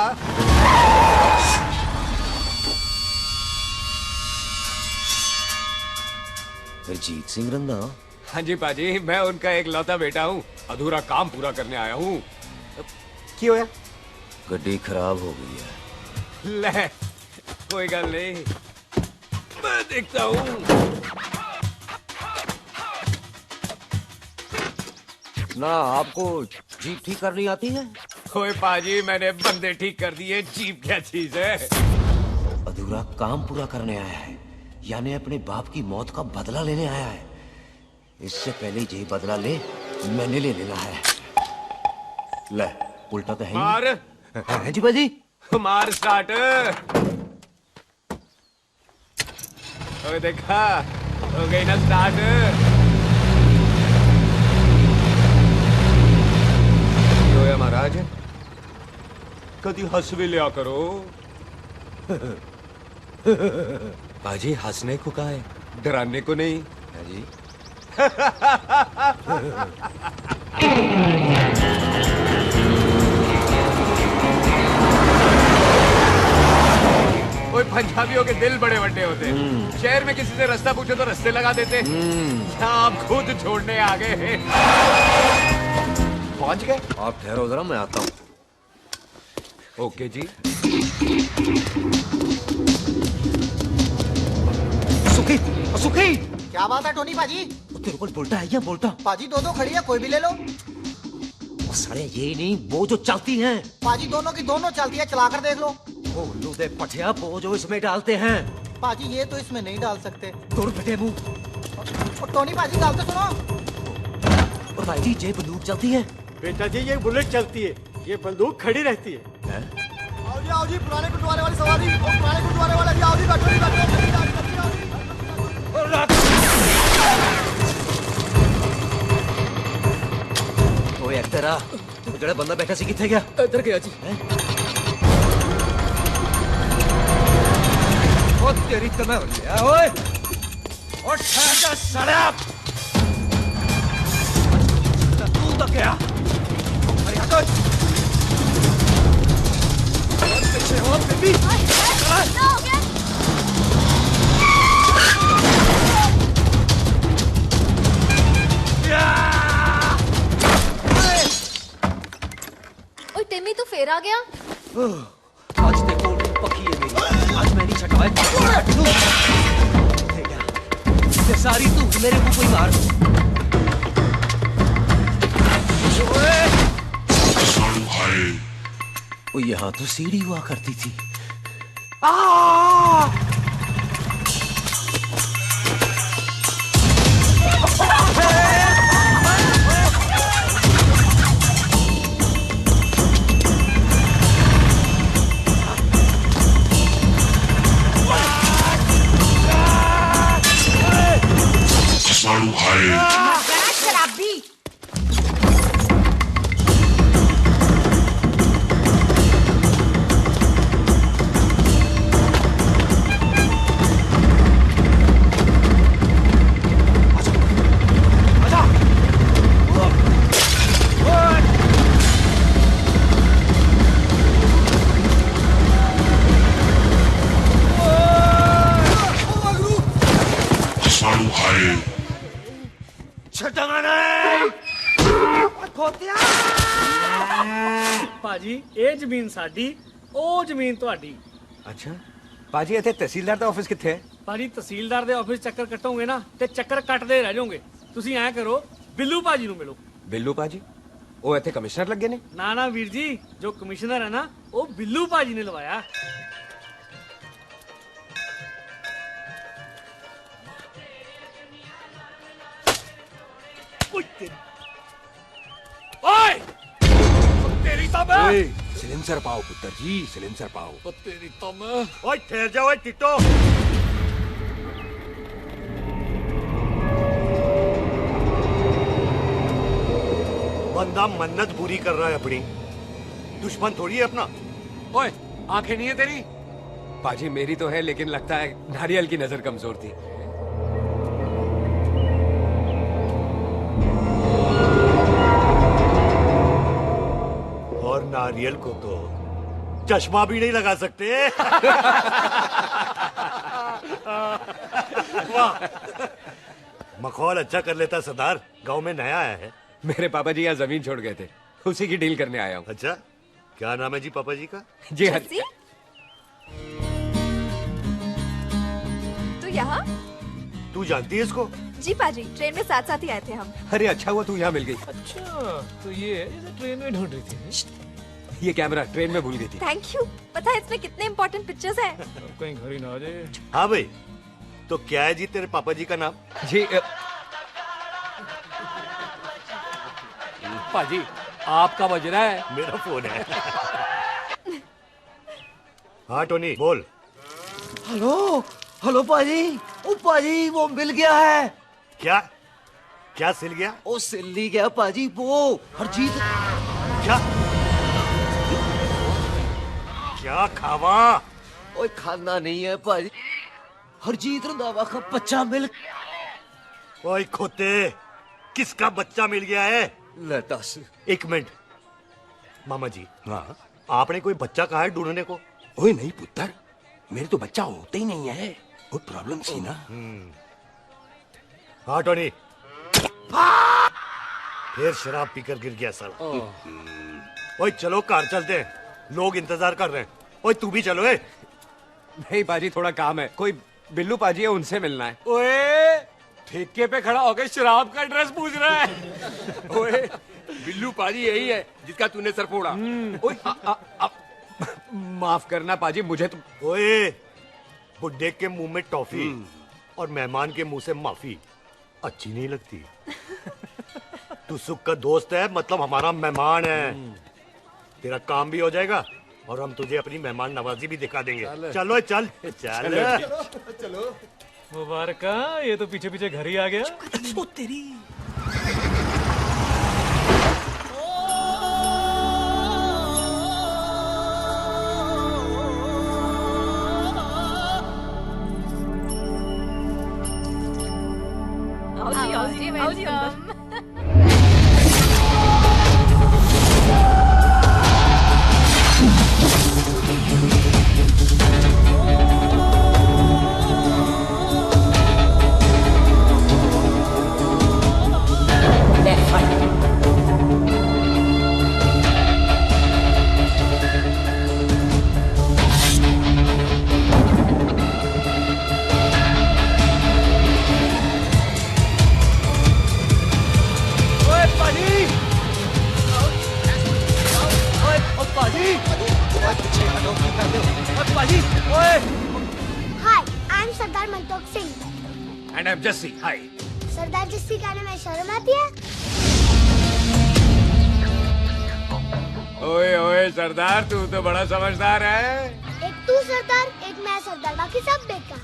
Speaker 5: अजीत सिंह रंधावा?
Speaker 2: हाँ जी पाजी, मैं उनका एक लौता बेटा हूँ, अधूरा काम पूरा करने आया हूँ। क्यों है?
Speaker 5: गड्डी खराब हो गई है।
Speaker 2: ले, कोई गल नहीं, मैं देखता हूँ।
Speaker 5: ना आपको जीप ठीक करनी आती है?
Speaker 2: ओए पाजी, मैंने बंदे ठीक कर दिए, जीप क्या चीज है?
Speaker 5: अधूरा काम पूरा करने आया है, यानी अपने बाप की मौत का बदला लेने आया है। इससे पहले ये बदला ले मैंने ले लेना है। ले, उल्टा तो है ही।
Speaker 2: मार।
Speaker 5: है जी बाजी।
Speaker 2: मार स्टार्ट। ओए देखा, हो गई ना स्टार्ट। होया महाराज, कभी हंस भी लिया करो। बाजी हंसने को कहा है, डराने को नहीं है जी। कोई पंजाबियों के दिल बड़े बड़े होते हैं। शहर में किसी से रास्ता पूछो तो रास्ते लगा देते। आप खुद छोड़ने आ गए। पहुंच गए?
Speaker 5: आप ठहरो जरा, मैं आता हूँ।
Speaker 2: ओके जी।
Speaker 5: सुखी, सुखी।
Speaker 11: क्या बात है टोनी पाजी?
Speaker 5: तेरे को बोलता है या बोलता?
Speaker 11: पाजी दो खड़ी है, कोई भी ले लो।
Speaker 5: सारे ये नहीं, वो जो चलती हैं।
Speaker 11: पाजी दोनों की दोनों चलती है, चला कर देख लो।
Speaker 5: वो लूदे पठिया, वो जो इसमें डालते हैं।
Speaker 11: पाजी ये तो इसमें नहीं डाल सकते।
Speaker 5: दूर बैठे मुंह।
Speaker 11: और टोनी पाजी गाल तो सुनो।
Speaker 5: और भाई जी, ये बंदूक चलती है?
Speaker 20: बेटा जी, ये बुलेट चलती है, ये बंदूक खड़ी रहती है।
Speaker 11: आओ जी, पुराने गुरुद्वारे वाली सवारी, और पुराने गुरुद्वारे वाले आओ जी, बैठो जी, बैठो।
Speaker 5: ओए तेरा तो जड़ा बंदा बैठा सी किथे गया?
Speaker 4: इधर गया जी।
Speaker 5: ओ तेरी कमर लिया ओए। और ठहर साला। तू तो क्या? अरे हटो। और पीछे हो बेबी।
Speaker 17: ओए टिम्मी, तू फिर आ गया?
Speaker 5: आज देखो पकी है मेरी, आज मैं नहीं छटवाए। ये सारी तू मेरे मुंह को ही मार। वो यहाँ तो सीढ़ी हुआ करती थी।
Speaker 15: शराबी।
Speaker 21: साड़ू हाय
Speaker 5: ਭਾਜੀ ਇਹ ਜ਼ਮੀਨ ਸਾਡੀ ਉਹ ਜ਼ਮੀਨ ਤੁਹਾਡੀ।
Speaker 2: ਅੱਛਾ ਭਾਜੀ ਇੱਥੇ ਤਹਿਸੀਲਦਾਰ ਦਾ ਆਫਿਸ ਕਿੱਥੇ ਹੈ?
Speaker 5: ਭਾਜੀ ਤਹਿਸੀਲਦਾਰ ਦੇ ਆਫਿਸ ਚੱਕਰ ਕੱਟੋਗੇ ਨਾ ਤੇ ਚੱਕਰ ਕੱਟਦੇ ਰਹਿ ਜਾਓਗੇ। ਤੁਸੀਂ ਐਂ ਕਰੋ ਬਿੱਲੂ ਭਾਜੀ ਨੂੰ ਮਿਲੋ।
Speaker 2: ਬਿੱਲੂ ਭਾਜੀ ਉਹ ਇੱਥੇ ਕਮਿਸ਼ਨਰ ਲੱਗੇ ਨੇ?
Speaker 5: ਨਾ ਨਾ ਵੀਰ ਜੀ, ਜੋ ਕਮਿਸ਼ਨਰ ਹੈ ਨਾ ਉਹ ਬਿੱਲੂ ਭਾਜੀ ਨੇ ਲਵਾਇਆ।
Speaker 12: ओए! तेरी तो मैं
Speaker 10: सिलेंसर पाओ पुत्र जी, सिलेंसर पाओ।
Speaker 12: तेरी तो मैं
Speaker 10: ओए ठहर जाओ टिट्टो। बंदा मन्नत पूरी कर रहा है अपनी, दुश्मन थोड़ी है अपना।
Speaker 1: ओए आंखें नहीं है तेरी?
Speaker 2: पाजी मेरी तो है, लेकिन लगता है नारियल की नजर कमजोर थी।
Speaker 10: और नारियल को तो चश्मा भी नहीं लगा सकते। वाह, मखौल अच्छा कर लेता सरदार। गांव में नया आया है।
Speaker 2: मेरे पापा जी यहाँ जमीन छोड़ गए थे, उसी की डील करने आया हूँ।
Speaker 10: अच्छा, क्या नाम है जी पापा जी का?
Speaker 2: जी हाँ।
Speaker 17: तो यहाँ?
Speaker 10: तू जानती है इसको?
Speaker 17: जी पाजी, ट्रेन में साथ साथ ही आए थे हम।
Speaker 2: अरे अच्छा हुआ तू यहाँ मिल गई।
Speaker 19: अच्छा तो ये ट्रेन में ढूंढ रही थी।
Speaker 2: ये कैमरा ट्रेन में भूल गई थी।
Speaker 17: Thank you. पता है इसमें कितने इम्पोर्टेंट पिक्चर्स हैं?
Speaker 19: कहीं घर ही ना आ जाए।
Speaker 10: हाँ भाई, तो क्या है जी तेरे पापा जी का नाम?
Speaker 2: जी
Speaker 1: पाजी आपका बज रहा है।
Speaker 10: मेरा फोन है। हाँ टोनी बोल।
Speaker 11: हेलो हेलो पाजी, ओ पाजी वो मिल गया है।
Speaker 10: क्या क्या सिल गया?
Speaker 11: ओ सिल्ली गया पाजी, वो हरजीत।
Speaker 10: क्या क्या खावा?
Speaker 11: ओए खाना नहीं है पाजी, हरजीत रंधावा का बच्चा मिल।
Speaker 10: ओए खोते, किसका बच्चा मिल गया है?
Speaker 11: ले दस।
Speaker 10: एक मिनट मामा जी। हाँ आपने कोई बच्चा कहा है ढूंढने को?
Speaker 9: ओए नहीं पुत्र, मेरे तो बच्चा होता ही नहीं है, बहुत प्रॉब्लम थी ना।
Speaker 10: हाँ टोनी, फिर शराब पीकर गिर गया साला। ओए चलो कार चलते हैं, लोग इंतजार कर रहे हैं। ओए तू भी चलो।
Speaker 2: नहीं पाजी थोड़ा काम है, कोई बिल्लू पाजी है उनसे मिलना है।
Speaker 1: ओए ठेके पे खड़ा होकर शराब का एड्रेस पूछ रहा है।
Speaker 12: ओए बिल्लू पाजी यही है जिसका तूने सर फोड़ा।
Speaker 2: माफ करना पाजी, मुझे तो।
Speaker 10: ओए बुड्ढे के मुंह में टॉफी और मेहमान के मुंह से माफी अच्छी नहीं लगती। तू सुख का दोस्त है, मतलब हमारा मेहमान है। तेरा काम भी हो जाएगा और हम तुझे अपनी मेहमान नवाजी भी दिखा देंगे। चलो चल चल
Speaker 19: चलो। मुबारक, ये तो पीछे पीछे घर ही आ गया।
Speaker 11: ओ तेरी।
Speaker 8: आओ जी welcome.
Speaker 13: Hi, I am Sardar Mantok Singh.
Speaker 1: And I am Jassi. Hi.
Speaker 13: Sardar Jassi कहने में शर्म आती है?
Speaker 2: ओए ओए सरदार, तू तो बड़ा समझदार है।
Speaker 13: एक तू सरदार, एक मैं सरदार, बाकी सब बेकार।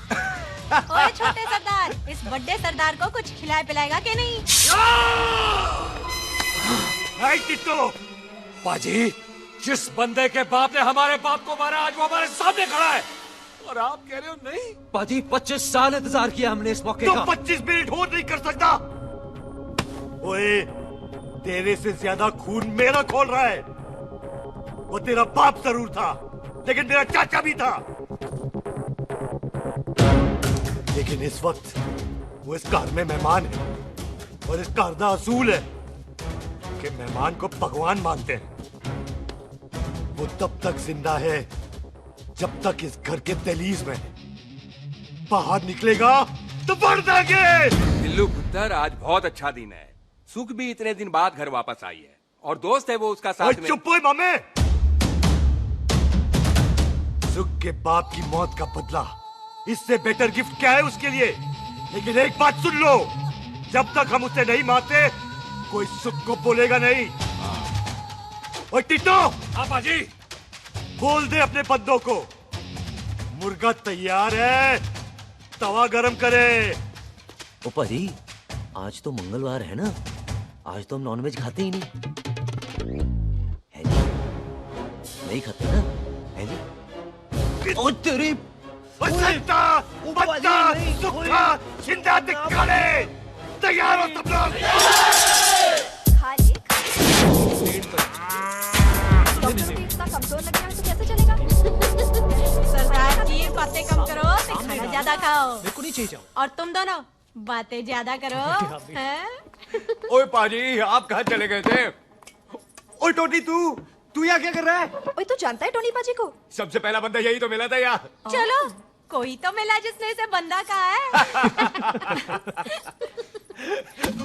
Speaker 8: ओए छोटे सरदार, इस बड़े सरदार को कुछ खिलाए पिलाएगा कि नहीं?
Speaker 10: टिट्टो
Speaker 1: पाजी, जिस बंदे के बाप ने हमारे बाप को मारा आज वो हमारे सामने खड़ा है और आप कह रहे हो नहीं?
Speaker 11: पाजी 25 साल इंतजार किया हमने इस मौके का।
Speaker 10: 25 मिनट होल्ड नहीं कर सकता। ओए तेरे से ज्यादा खून मेरा खोल रहा है। वो तेरा बाप जरूर था, लेकिन मेरा चाचा भी था। लेकिन इस वक्त वो इस घर में मेहमान है और इसका अर्धा असूल है कि मेहमान को भगवान मानते हैं। वो तब तक जिंदा है जब तक इस घर के दहलीज में है। बाहर निकलेगा तो बढ़ देंगे।
Speaker 12: बिल्लू पुत्र, आज बहुत अच्छा दिन है। सुख भी इतने दिन बाद घर वापस आई है और दोस्त है वो उसका साथ में।
Speaker 10: चुप हो मामे। सुख के बाप की मौत का बदला, इससे बेटर गिफ्ट क्या है उसके लिए? लेकिन एक बात सुन लो, जब तक हम उसे नहीं मारते कोई सुख को बोलेगा नहीं। ओए टिट्टो।
Speaker 12: हाँ पाजी।
Speaker 10: बोल दे अपने बंदों को मुर्गा तैयार है, तवा गरम करे।
Speaker 21: ओ पाजी, आज तो मंगलवार है ना, आज तो हम नॉनवेज खाते ही नहीं। है जी? नहीं खाते ना, है जी? ओ तेरी
Speaker 10: बच्चा, बच्चा, सुखा, जिंदा दिखाने, तैयार हो सब लोग।
Speaker 17: इतना कमजोर लग रहा है तो कैसे चलेगा?
Speaker 8: सरदार जी बातें कम करो, तो खाना ज्यादा खाओ।
Speaker 14: मेरे को नहीं चाहिए।
Speaker 8: और तुम दोनों बातें ज्यादा करो। हैं?
Speaker 2: ओए पाजी, आप कहाँ चले गए थे? ओए टोटी, तू यहाँ क्या कर रहा है?
Speaker 17: ओए तू जानता है टोनी पाजी को?
Speaker 2: सबसे पहला बंदा यही तो मिला था यार।
Speaker 8: चलो कोई तो मिला जिसने इसे बंदा कहा है।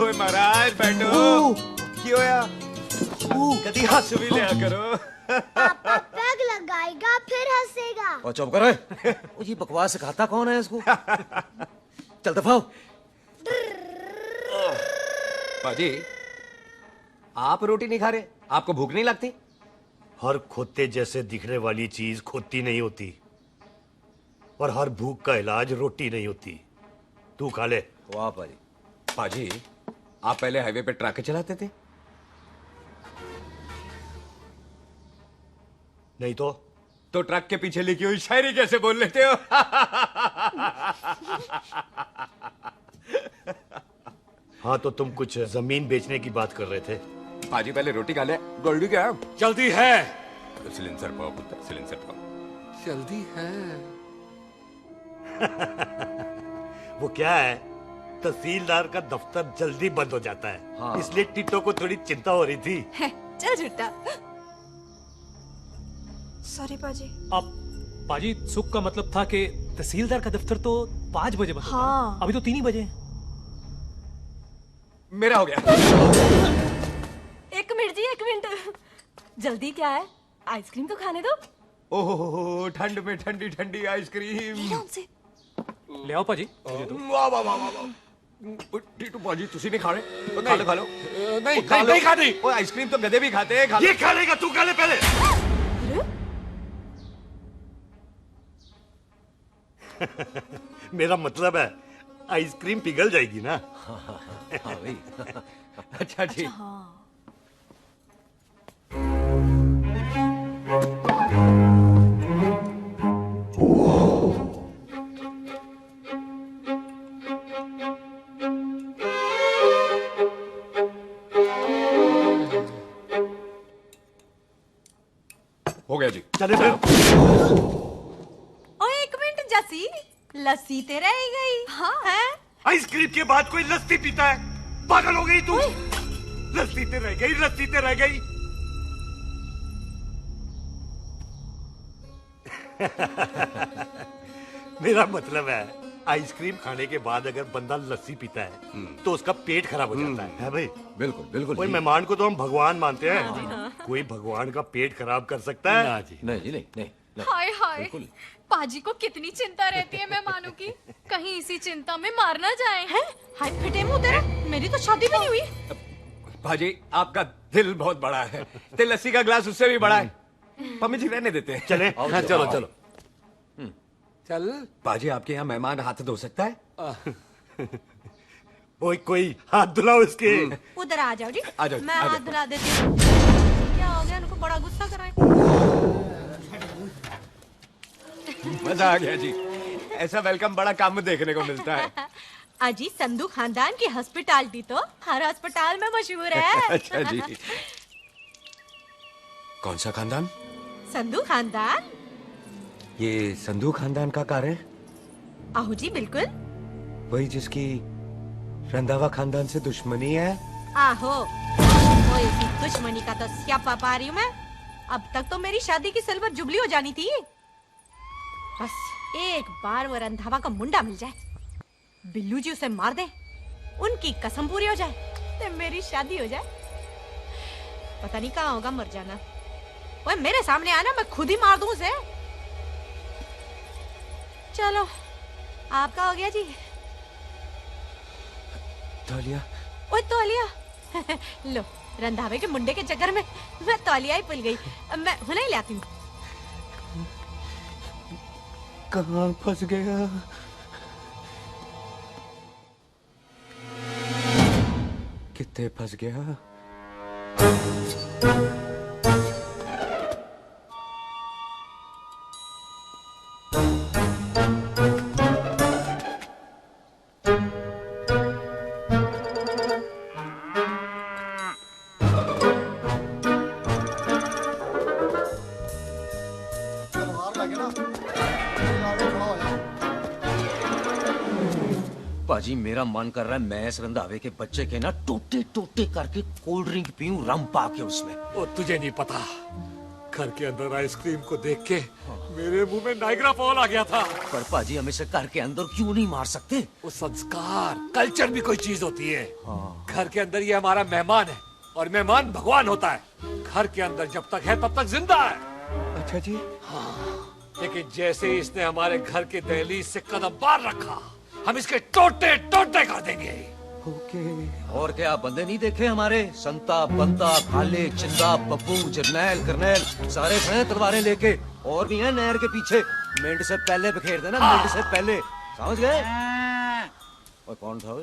Speaker 2: ओए महाराज बैठो। क्यों यार? कभी हंस भी लिया करो।
Speaker 13: पापा पैग लगाएगा फिर हंसेगा।
Speaker 21: और चुप करो। ओ ये बकवास सिखाता कौन है इसको? चल दफाओ।
Speaker 2: पाजी, आप रोटी नहीं खा रहे? आपको भूख नहीं लगती?
Speaker 10: हर खोते जैसे दिखने वाली चीज खोती नहीं होती और हर भूख का इलाज रोटी नहीं होती। तू खा ले।
Speaker 2: वाह पाजी। पाजी, आप पहले हाईवे पे ट्रक चलाते थे?
Speaker 10: नहीं तो
Speaker 2: ट्रक के पीछे लिखी हुई शायरी कैसे बोल लेते हो?
Speaker 10: हाँ तो तुम कुछ जमीन बेचने की बात कर रहे थे।
Speaker 2: पाजी पहले रोटी खा ले। गोल्डी क्या?
Speaker 12: जल्दी है।
Speaker 2: सिलेंसर पाओ पुत्र, सिलेंसर पाओ।
Speaker 12: जल्दी है।
Speaker 10: वो क्या है, तहसीलदार का दफ्तर जल्दी बंद हो जाता है।
Speaker 21: हाँ।
Speaker 10: इसलिए टिट्टो को थोड़ी चिंता हो रही थी।
Speaker 17: चल झूठा। सॉरी पाजी।
Speaker 14: अब पाजी, सुख का मतलब था कि तहसीलदार का दफ्तर तो 5 बजे बंद होता है।
Speaker 17: हाँ।
Speaker 14: अभी तो 3 ही बजे।
Speaker 2: मेरा हो गया।
Speaker 8: एक मिनट जी, एक मिनट। जल्दी क्या है? आइसक्रीम तो खाने दो।
Speaker 2: ओहो, ठंड में ठंडी ठंडी आइसक्रीम।
Speaker 14: ले आओ पाजी।
Speaker 2: वाह वाह वाह वाह। टीटू पाजी, तुसी नहीं खा रहे? खा लो खा लो।
Speaker 10: नहीं खाती।
Speaker 2: ओए आइसक्रीम तो गधे भी खाते हैं।
Speaker 10: ये खा लेगा, तू खा ले पहले। मेरा मतलब है आइसक्रीम पिघल जाएगी ना।
Speaker 2: हाँ भाई। अच्छा जी। हो गया जी।
Speaker 10: चले फिर।
Speaker 8: ओ एक मिनट जसी, लस्सी ते रह गई। हाँ है?
Speaker 10: आइसक्रीम के बाद कोई लस्सी पीता है? पागल हो गई तू? लस्सी ते रह गई, लस्सी ते रह गई। मेरा मतलब है आइसक्रीम खाने के बाद अगर बंदा लस्सी पीता है तो उसका पेट खराब हो जाता है भाई?
Speaker 2: बिल्कुल बिल्कुल।
Speaker 10: कोई मेहमान को तो हम भगवान मानते हैं, कोई भगवान का पेट खराब कर सकता है?
Speaker 2: ना जी। नहीं जी, नहीं।
Speaker 22: हाय हाय, पाजी को कितनी चिंता रहती है मेहमानों की, कहीं इसी चिंता में मार ना जाए।
Speaker 8: हैं? हाय फिटे मुंह तेरे, मेरी तो शादी भी नहीं हुई।
Speaker 2: पाजी, आपका दिल बहुत बड़ा है। ते लस्सी का ग्लास उससे भी बड़ा है। मम्मी जी रहने देते हैं।
Speaker 10: चले।
Speaker 2: हाँ, चलो चलो। चल। पाजी, आपके यहाँ मेहमान हाथ धो सकता है?
Speaker 10: कोई हाथ धुलाओ इसके।
Speaker 8: उधर आ जाओ जी।
Speaker 2: आ जाओ,
Speaker 8: मैं
Speaker 2: आ जाओ।
Speaker 8: हाथ धुला देती हूँ। क्या हो गया, उनको बड़ा गुस्सा कर रहे हैं।
Speaker 2: मजा आ गया जी। ऐसा वेलकम बड़ा कम में देखने को मिलता है।
Speaker 8: अजी, संधू खानदान की हॉस्पिटैलिटी तो हर अस्पताल में मशहूर है।
Speaker 2: अच्छा जी। कौन सा खानदान?
Speaker 8: संधू खानदान।
Speaker 2: ये संधू खानदान का कार है?
Speaker 8: आहो जी, बिल्कुल।
Speaker 2: वही जिसकी
Speaker 9: रंधावा खानदान से दुश्मनी है?
Speaker 8: आहो, वो इसी दुश्मनी का तो स्यापा पा रही हूँ मैं। अब तक तो मेरी शादी की सिल्वर जुबली हो जानी थी। बस एक बार वो रंधावा का मुंडा मिल जाए, बिल्लू जी उसे मार दे, उनकी कसम पूरी हो जाए, तो मेरी शादी हो जाए। पता नहीं कहाँ होगा मर जाना। ओए मेरे सामने आना, मैं खुद ही मार दूं उसे। चलो आपका हो गया जी।
Speaker 9: तौलिया।
Speaker 8: ओए तौलिया। लो, रंधावे के मुंडे के चक्कर में मैं तौलिया ही भूल गई। मैं हुने ही लाती हूँ।
Speaker 9: कहाँ फंस गया? कितने फंस गया?
Speaker 21: पाजी मेरा मन कर रहा है मैं इस रंधावे के बच्चे के ना टोटे टोटे करके कोल्ड ड्रिंक पीऊं, रम पा के उसमें।
Speaker 1: ओ तुझे नहीं पता, घर के अंदर आइसक्रीम को देख के मेरे मुंह में नाइग्रा फॉल आ गया था।
Speaker 21: पर पाजी हम इसे घर के अंदर क्यों नहीं मार सकते?
Speaker 1: वो संस्कार कल्चर भी कोई चीज होती है। घर के अंदर ये हमारा मेहमान है और मेहमान भगवान होता है। घर के अंदर जब तक है तब तक जिंदा है।
Speaker 9: अच्छा जी।
Speaker 1: हाँ, लेकिन जैसे ही इसने हमारे घर के दहलीज से कदम बाहर रखा, हम इसके टोटे टोटे कर देंगे।
Speaker 21: ओके। और क्या बंदे नहीं देखे हमारे? संता, बंता, खाले, चिंदा, बब्बू, जरनैल, करनैल सारे खड़े तलवारें लेके, और भी हैं नहर के पीछे। मिंट से पहले बिखेर देना, मिंट से पहले, समझ गए? और कौन था?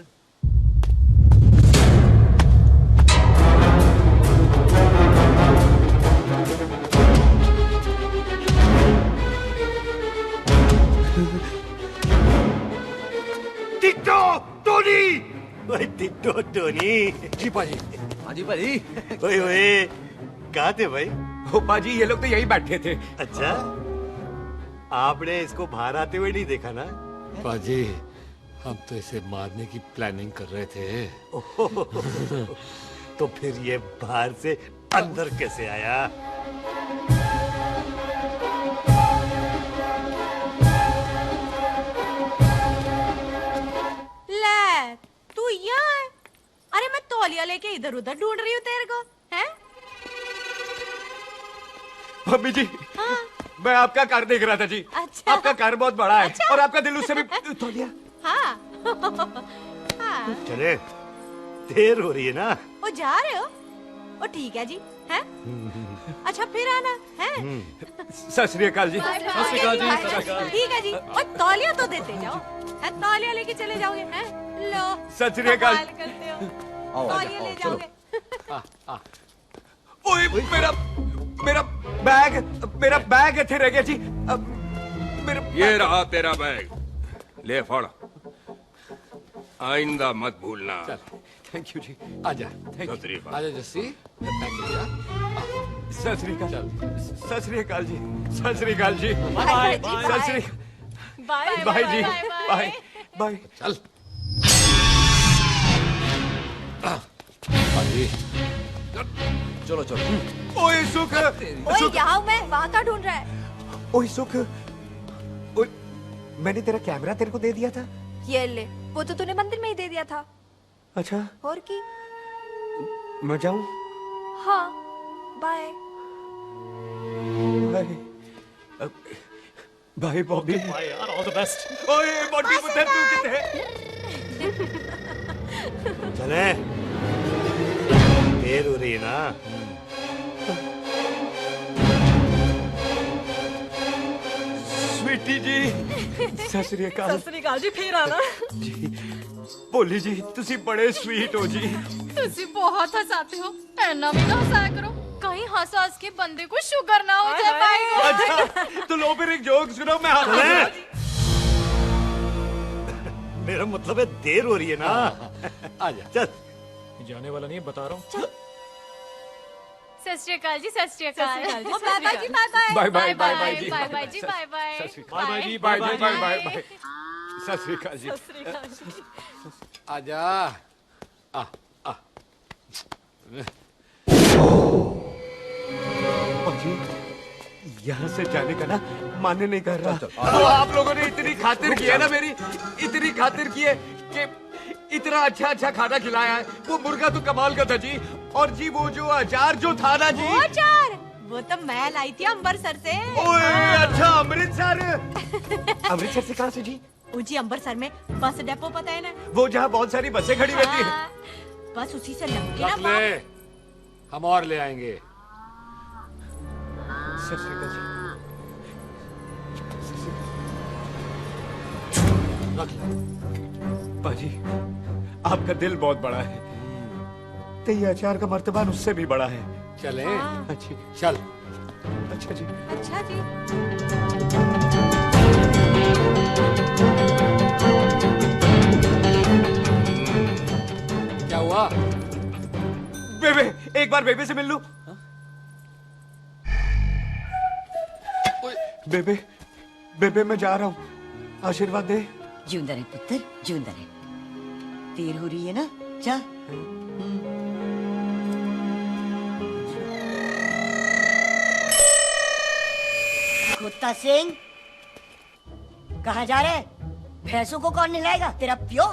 Speaker 10: Ditto Tony. ओए टिट्टो टोनी।
Speaker 1: जी पाजी।
Speaker 21: हाँ जी पाजी।
Speaker 10: ओए ओए, कहाँ थे भाई?
Speaker 2: ओ पाजी ये लोग तो यही बैठे थे।
Speaker 10: अच्छा, आपने इसको बाहर आते हुए नहीं देखा ना?
Speaker 1: पाजी हम तो इसे मारने की प्लानिंग कर रहे थे।
Speaker 10: तो फिर ये बाहर से अंदर कैसे आया?
Speaker 8: ले, तू यहाँ है? अरे मैं तौलिया लेके इधर उधर ढूंढ रही हूँ तेरे को, हैं?
Speaker 2: मम्मी जी,
Speaker 8: हाँ?
Speaker 2: मैं आपका कार देख रहा था जी।
Speaker 8: अच्छा।
Speaker 2: आपका कार बहुत बड़ा है।
Speaker 8: अच्छा।
Speaker 2: और आपका दिल उससे भी तौलिया।
Speaker 8: हाँ। हाँ।
Speaker 10: चले, देर हो रही है ना?
Speaker 8: वो जा रहे हो? वो ठीक है जी, हैं? अच्छा फिर आना, हैं?
Speaker 2: सत श्री अकाल जी।
Speaker 8: सत श्री अकाल जी। ठीक है जी। और तौलिया तो देते जाओ, है? तौलिया लेके चले जाओगे, हैं? लो।
Speaker 2: सत श्री अकाल।
Speaker 8: कमाल करते हो। तौलिया ले जाओगे।
Speaker 2: ओए मेरा बैग इथे रह गया जी।
Speaker 12: ये रहा तेरा बैग, ले फड़। आइंदा मत भूलना।
Speaker 1: थैंक यू जी। आजा।
Speaker 12: सत श्री अकाल।
Speaker 1: आजा जस्सी। थैंक यू यार।
Speaker 2: सत श्री अकाल। सत श्री अकाल जी। सत श्री अकाल जी।
Speaker 8: बाय।
Speaker 2: सत श्री
Speaker 8: बाय
Speaker 2: बाय जी। Bye bye.
Speaker 1: चल। पाजी
Speaker 21: चलो चलो।
Speaker 2: ओए सुख।
Speaker 17: ओए यहाँ मैं, वहाँ का ढूंढ रहा है?
Speaker 9: ओए सुख, ओए मैंने तेरा कैमरा तेरे को दे दिया था।
Speaker 17: ये ले, वो तो तूने मंदिर में ही दे दिया था।
Speaker 9: अच्छा,
Speaker 17: और की?
Speaker 9: मैं जाऊं?
Speaker 17: हाँ, bye.
Speaker 9: Bye bye Bobby.
Speaker 19: Bye यार, ऑल द बेस्ट।
Speaker 2: ओए बॉडी पुत्र तू कितने है?
Speaker 10: चले, देर हो रही है ना?
Speaker 2: स्वीटी जी, सत श्री अकाल।
Speaker 3: सत श्री अकाल जी, फिर आना।
Speaker 2: जी, भोली जी, तुसी बड़े स्वीट हो जी।
Speaker 22: तुसी बहुत हंसाते हो, ऐना भी ना हंसाया करो, कहीं हंस हंस के बंदे को शुगर ना हो जाए पाएगा।
Speaker 2: अच्छा, तो लो फिर एक जोक सुनो, मैं हंस।
Speaker 10: मेरा मतलब है देर हो रही है ना?
Speaker 1: आजा।
Speaker 10: चल।
Speaker 19: जाने वाला नहीं, बता रहा हूँ।
Speaker 22: सत श्री अकाल जी, सत श्री अकाल।
Speaker 17: बाय बाय जी, bye bye.
Speaker 2: Bye bye bye bye जी।
Speaker 22: बाय बाय जी, बाय बाय।
Speaker 2: बाय बाय जी, बाय बाय बाय बाय। सत श्री अकाल जी।
Speaker 3: सत श्री अकाल जी।
Speaker 1: आजा आ आ
Speaker 9: यहाँ से जाने का ना माने नहीं कर रहा।
Speaker 1: तो आप लोगों ने इतनी खातिर की है ना मेरी, इतनी खातिर की है कि इतना अच्छा अच्छा खाना खिलाया है। वो मुर्गा तो कमाल का था जी, और जी वो जो अचार जो था ना जी,
Speaker 8: वो अचार वो तो मैं लाई थी अमृतसर से।
Speaker 9: ओए अच्छा अमृतसर। अमृतसर से कहाँ से जी?
Speaker 8: जी अमृतसर में बस डिपो पता है ना,
Speaker 9: वो जहाँ बहुत सारी बसें खड़ी रहती है।
Speaker 8: बस उसी से लग के
Speaker 1: रख
Speaker 8: ना
Speaker 1: ले, हम और ले आएंगे।
Speaker 9: सत श्री अकाल जी। पाजी आपका दिल बहुत बड़ा है, तो ये अचार का मर्तबान उससे भी बड़ा है।
Speaker 1: चले?
Speaker 9: अच्छी
Speaker 1: चल।
Speaker 9: अच्छा जी।
Speaker 8: अच्छा जी।
Speaker 1: क्या हुआ?
Speaker 9: बेबे, एक बार बेबे से मिल लूं। बेबे, बेबे मैं जा रहा हूँ, आशीर्वाद दे।
Speaker 15: जिंदा रहे पुत्र, जिंदा रहे। देर हो रही है ना, जा। कुत्ता सिंह, कहाँ जा रहे? भैंसों को कौन नहलाएगा? तेरा प्यो?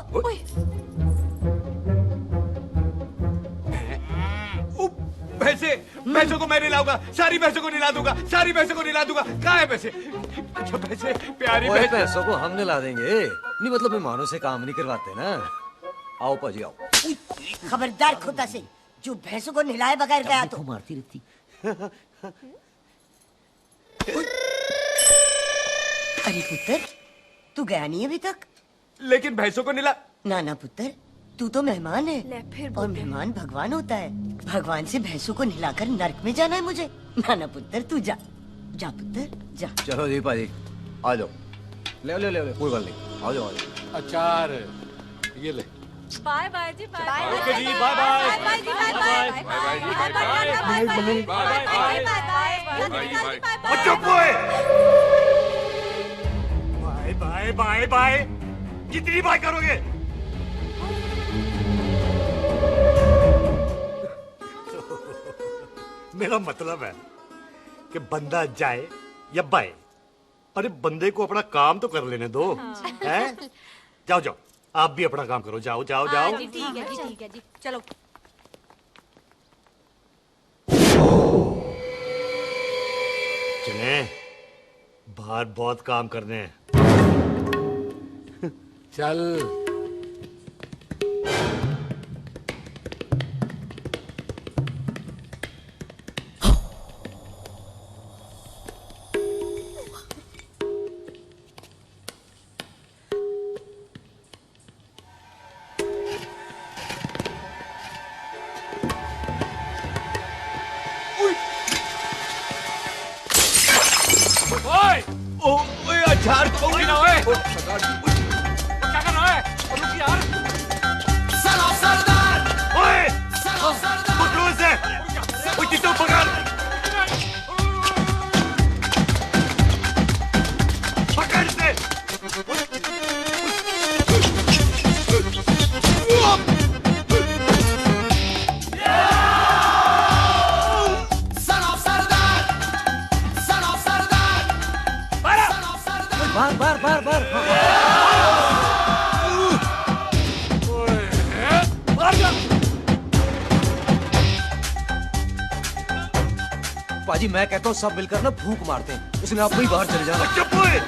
Speaker 9: भैंसों को मैं नहलाऊंगा, सारी भैंसों को नहला दूंगा, सारी भैंसों को नहला दूंगा। कहाँ है भैंसे? अच्छा भैंसे, प्यारी
Speaker 21: भैंसों को हम नहला देंगे। नहीं मतलब मेहमानों से काम नहीं करवाते ना। आओ पाजी आओ।
Speaker 15: खबरदार कुत्ता सिंह, जो भैंसों को नहलाए बगैर गया तो
Speaker 21: मारती रहती।
Speaker 15: अरे पुत्र, तू गया नहीं अभी तक?
Speaker 9: लेकिन भैंसों को नहला।
Speaker 15: ना ना पुत्र, तू तो मेहमान है,
Speaker 17: ले फिर
Speaker 15: और मेहमान भगवान होता है। भगवान से भैंसों को नहलाकर नरक में जाना है मुझे। ना ना पुत्र, तू जा, जा पुत्र जा।
Speaker 21: चलो जी पाजी, आ जाओ। ले ले ले ले, कोई बात नहीं, आ जाओ आ जाओ।
Speaker 1: अचार ये ले।
Speaker 22: बाय बाय जी, बाय बाय।
Speaker 1: ओके जी, बाय बाय।
Speaker 22: बाय जी, बाय बाय।
Speaker 10: चुप हुए। बाय बाय बाय बाय, कितनी बाय करोगे? मेरा मतलब है कि बंदा जाए या बाए, अरे बंदे को अपना काम तो कर लेने दो। हैं? जाओ जाओ, आप भी अपना काम करो। जाओ जाओ जाओ।
Speaker 8: जी ठीक है जी, ठीक है जी, चलो।
Speaker 10: चले, बाहर बहुत काम करने हैं।
Speaker 1: चल।
Speaker 9: अचार तो भी ना है। क्या कर रहा है? रुक यार।
Speaker 7: सलाम सरदार।
Speaker 10: ओए, पकड़ो इसे। ओए टिट्टू पकड़। पकड़ इसे।
Speaker 21: बार बार बार बार। पाजी मैं कहता हूँ सब मिलकर ना फूंक मारते हैं, उसने आप ही बाहर चले जाना।
Speaker 10: चुप हुए।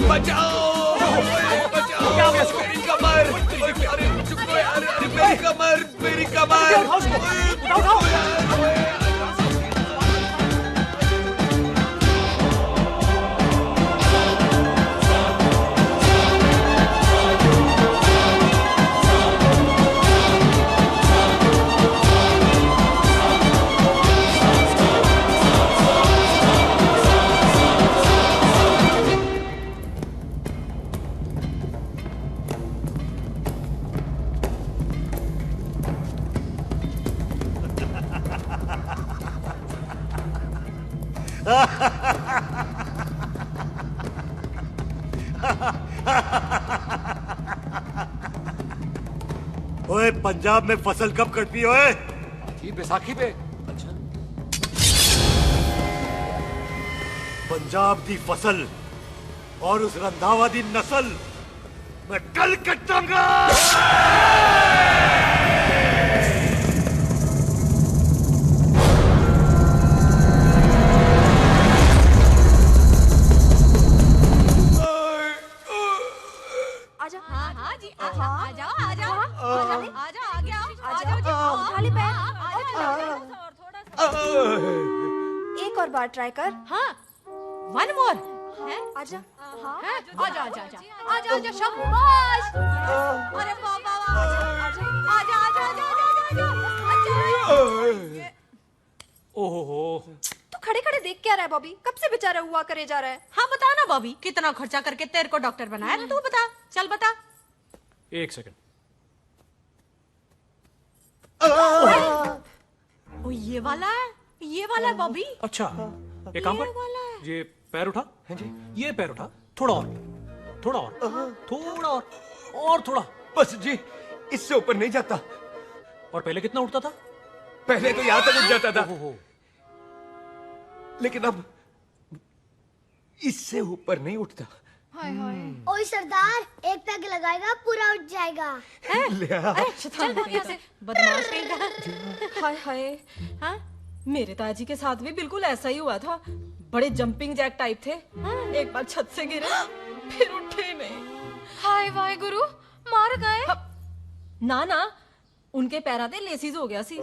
Speaker 9: बचाओ, बचाओ, मेरी कमर, मेरी कमर, मेरी कमर।
Speaker 10: ओए पंजाब में फसल कब कटती है ओए?
Speaker 1: बैसाखी पे।
Speaker 10: अच्छा। पंजाब दी फसल और उस रंधावा दी नस्ल मैं कल कटांगा।
Speaker 17: आजा। हाँ हाँ जी आजा आजा आजा आजा आजा आ गया आजा उठा ले पैर। एक और बार ट्राई कर।
Speaker 8: हाँ वन मोर है।
Speaker 17: आजा। हाँ
Speaker 8: आजा आजा आजा आजा आजा शाबाश। अरे बाबा आजा आजा आजा आजा आजा।
Speaker 19: ओहो
Speaker 17: तू खड़े खड़े देख क्या रहा है बॉबी? कब से बेचारा हुआ करे जा रहा है?
Speaker 8: हाँ बता ना बॉबी, कितना खर्चा करके तेरे को डॉक्टर बनाया ना, तू बता, चल बता।
Speaker 19: एक सेकंड।
Speaker 8: ओ ये वाला है बॉबी।
Speaker 19: अच्छा एक काम कर, ये पैर उठा। हाँ जी। ये पैर उठा, थोड़ा और थोड़ा और थोड़ा और थोड़ा।
Speaker 9: बस जी, इससे ऊपर नहीं जाता।
Speaker 19: और पहले कितना उठता था?
Speaker 9: पहले तो यहां तक उठ जाता था, लेकिन अब इससे ऊपर नहीं उठता।
Speaker 13: ओए सरदार, एक पैग लगाएगा पूरा उठ जाएगा।
Speaker 8: चल भाग यहाँ से, बदमाश कहीं।
Speaker 3: हाय हाय। हाँ मेरे ताजी के साथ भी बिल्कुल ऐसा ही हुआ था। बड़े जंपिंग जैक टाइप थे। एक बार छत से गिरे फिर उठे नहीं।
Speaker 22: हाय वाहे गुरु, मार गए?
Speaker 3: ना ना, उनके पैरा ते लेसिस हो गया सी।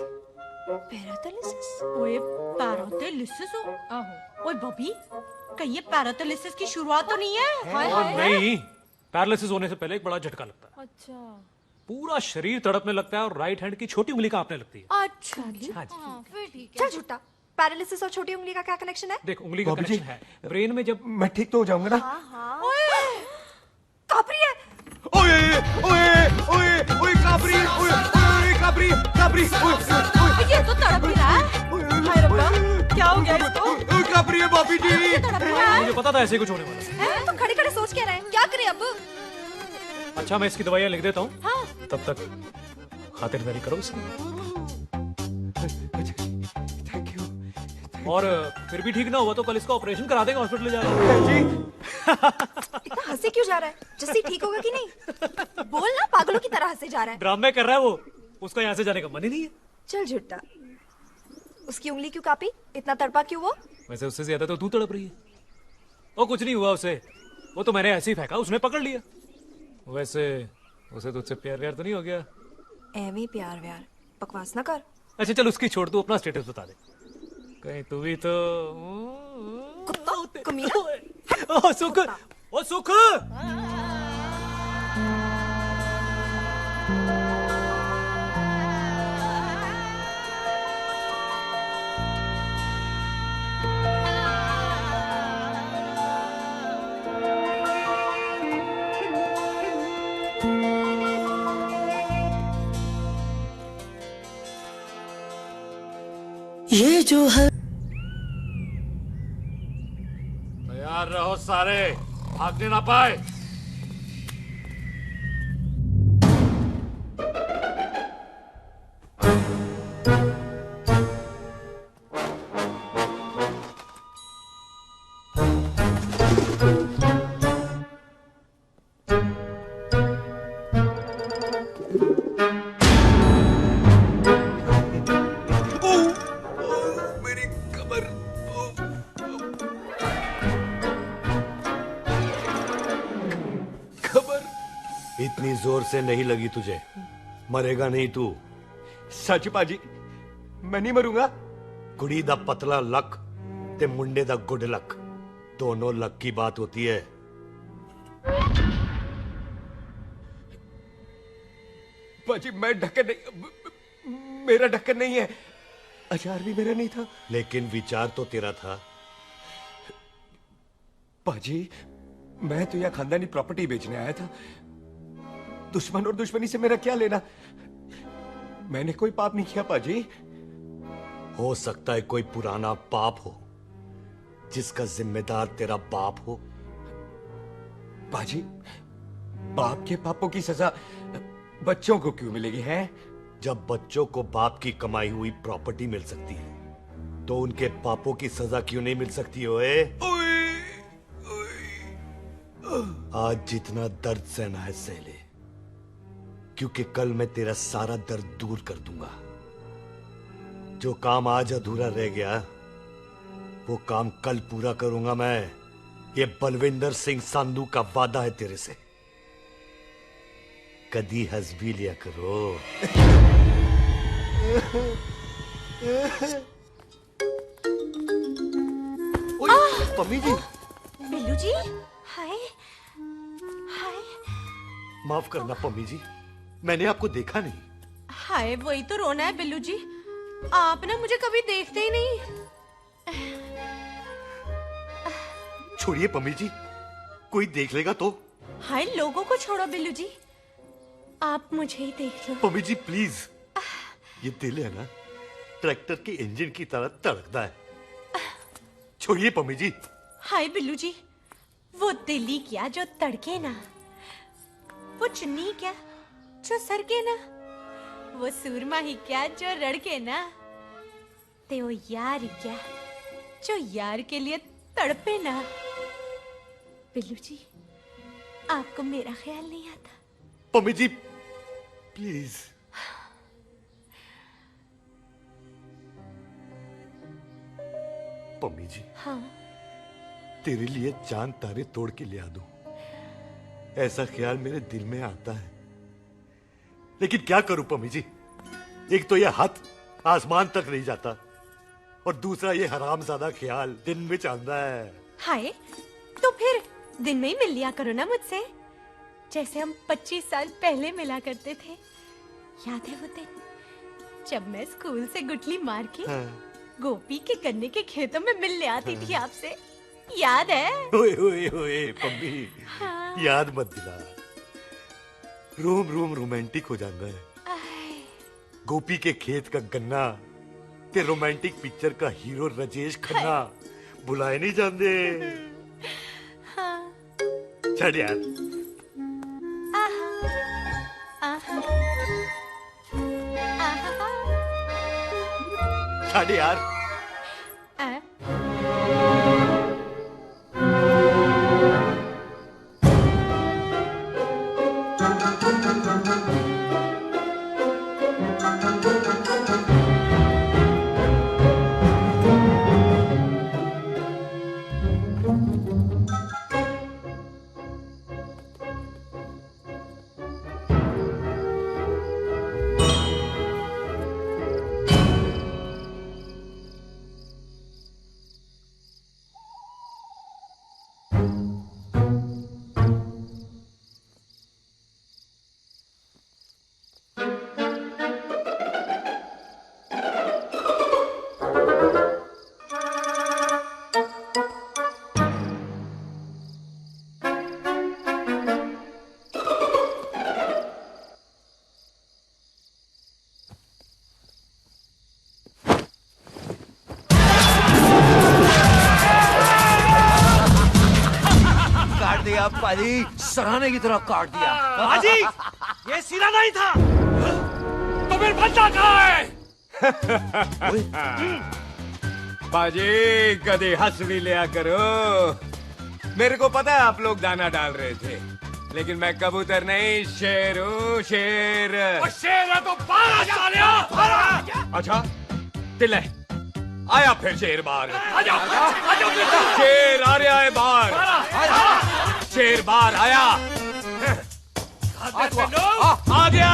Speaker 8: पैरालिसिस? ओए पैरालिसिस हो? आहो। ओए बॉबी, कहीं ये पैरालिसिस की शुरुआत तो नहीं है?
Speaker 19: नहीं, पैरालिसिस होने से पहले एक बड़ा झटका लगता है।
Speaker 3: अच्छा।
Speaker 19: पूरा शरीर तड़पने लगता है और राइट हैंड की छोटी उंगली कांपने लगती है।
Speaker 17: अच्छा
Speaker 19: हाँ जी।
Speaker 17: फिर ठीक है। चल झूठा, पैरालिसिस और छोटी उंगली का क्या कनेक्शन है?
Speaker 19: देख उंगली का कनेक्शन है ब्रेन में। जब
Speaker 9: मैं ठीक तो हो जाऊंगा ना?
Speaker 17: हाँ। कापरी है।
Speaker 9: ओए ओए ओए ओए काबरी, ओए ओए काबरी काबरी, ओए
Speaker 8: ये तो तड़प ही रहा है।
Speaker 3: हाय रब्बा, क्या हो गया इसको?
Speaker 9: ओए काबरी है भाभी जी।
Speaker 19: मुझे पता था ऐसे कुछ होने वाला है।
Speaker 17: तो खड़े खड़े सोच क्या रहे हैं? क्या करें अब?
Speaker 19: अच्छा मैं इसकी दवाइयाँ लिख देता हूँ।
Speaker 17: हाँ।
Speaker 19: तब तक खातिरदारी करो इसकी।
Speaker 9: Thank you.
Speaker 19: और फिर भी ठीक ना हुआ तो कल इसका ऑपरेशन करा देंगे, हॉस्पिटल ले जाएगा।
Speaker 17: इतना हंसे क्यों जा रहा है? जैसे ठीक होगा कि नहीं? बोल ना, पागलों की तरह हंसे जा रहा है।
Speaker 19: ड्रामे कर रहा है वो, उसका यहाँ से जाने का मन ही नहीं है।
Speaker 17: चल झूठा, उसकी उंगली क्यों कापी? इतना तड़पा क्यों वो?
Speaker 19: वैसे उससे ज्यादा तो तू तड़प रही है। वो कुछ नहीं हुआ उसे, वो तो मैंने ऐसे ही फेंका, उसने पकड़ लिया। वैसे उसे तुझसे प्यार व्यार तो नहीं हो गया?
Speaker 17: एवी प्यार व्यार बकवास ना कर।
Speaker 19: अच्छा चल उसकी छोड़, तू अपना स्टेटस बता दे। कहीं तू भी तो
Speaker 17: कुत्ता कमीना।
Speaker 19: ओ सुख, ओ सुख।
Speaker 7: ये जो है
Speaker 1: तैयार रहो सारे, भागने ना पाए।
Speaker 10: इतनी जोर से नहीं लगी तुझे, मरेगा नहीं तू।
Speaker 9: सच पाजी, मैं नहीं मरूंगा।
Speaker 10: कुड़ी दा पतला लक ते मुंडे दा गुड लक, दोनों लक की बात होती है।
Speaker 9: पाजी मैं ढक्कन नहीं, मेरा ढक्कन नहीं है। अचार भी मेरा नहीं था।
Speaker 10: लेकिन विचार तो तेरा था।
Speaker 9: पाजी मैं तो यहाँ खानदानी प्रॉपर्टी बेचने आया था। दुश्मन और दुश्मनी से मेरा क्या लेना? मैंने कोई पाप नहीं किया पाजी।
Speaker 10: हो सकता है कोई पुराना पाप हो, जिसका जिम्मेदार तेरा बाप हो?
Speaker 2: बाजी, बाप के पापों की सजा बच्चों को क्यों मिलेगी है?
Speaker 10: जब बच्चों को बाप की कमाई हुई प्रॉपर्टी मिल सकती है तो उनके पापों की सजा क्यों नहीं मिल सकती? ओए आज जितना दर्द सहना है सह ले, क्योंकि कल मैं तेरा सारा दर्द दूर कर दूंगा। जो काम आज अधूरा रह गया वो काम कल पूरा करूंगा मैं। ये बलविंदर सिंह संधू का वादा है तेरे से। कदी हंस भी लिया करो। पम्मी जी।
Speaker 8: बिल्लू जी, हाय हाय।
Speaker 10: माफ करना पम्मी जी, मैंने आपको देखा नहीं।
Speaker 8: हाय, वही तो रोना है बिल्लू जी, आप ना मुझे कभी देखते ही नहीं।
Speaker 10: छोड़िए पम्मी जी, कोई देख लेगा तो।
Speaker 8: हाय, लोगों को छोड़ो बिल्लू जी, आप मुझे ही देख लो।
Speaker 10: पम्मी जी प्लीज, ये दिल है ना ट्रैक्टर के इंजन की तरह धड़कता है। छोड़िए पम्मी जी।
Speaker 8: हाय बिल्लू जी, वो दिल्ली क्या जो तड़के ना, वो चुन्नी क्या जो सरके ना, वो सूरमा ही क्या जो रड़के ना, ते वो यार ही क्या जो यार के लिए तड़पे ना। बिल्लू जी, आपको मेरा ख्याल नहीं आता?
Speaker 10: पम्मी जी प्लीज। पम्मी जी,
Speaker 8: हाँ,
Speaker 10: तेरे लिए चांद तारे तोड़ के ले आ दूं, ऐसा ख्याल मेरे दिल में आता है। लेकिन क्या करूं पम्मी जी, एक तो यह हाथ आसमान तक नहीं जाता और दूसरा ये हरामजादा ख्याल दिन में चांदा है।
Speaker 8: हाय, तो फिर दिन में ही मिल लिया करो ना मुझसे, जैसे हम 25 साल पहले मिला करते थे। याद है वो दिन जब मैं स्कूल से गुटली मार के गोपी के गन्ने के खेतों में मिलने आती थी आपसे, याद है?
Speaker 10: ओए ओए ओए पम्मी, याद मत दिला। रोम रोम रोमांटिक हो जाता है। गोपी के खेत का गन्ना ते रोमांटिक पिक्चर का हीरो राजेश खन्ना बुलाए नहीं जाते। छड़ यार। छड़ यार।
Speaker 21: पाजी, सराहने की तरह काट दिया।
Speaker 14: पाजी, ये सिरा नहीं था।
Speaker 12: तो फिर बंदा कहाँ है?
Speaker 2: बाजी, कभी हंस भी लिया करो। मेरे को पता है आप लोग दाना डाल रहे थे, लेकिन मैं कबूतर नहीं शेर हूँ, शेर।
Speaker 12: शेर है तो बाहर जा लिया।
Speaker 2: अच्छा, तिले आया फिर शेर बाहर।
Speaker 12: आजा,
Speaker 2: शेर आ रहा है बाहर। शेर बाहर आया। आ गया।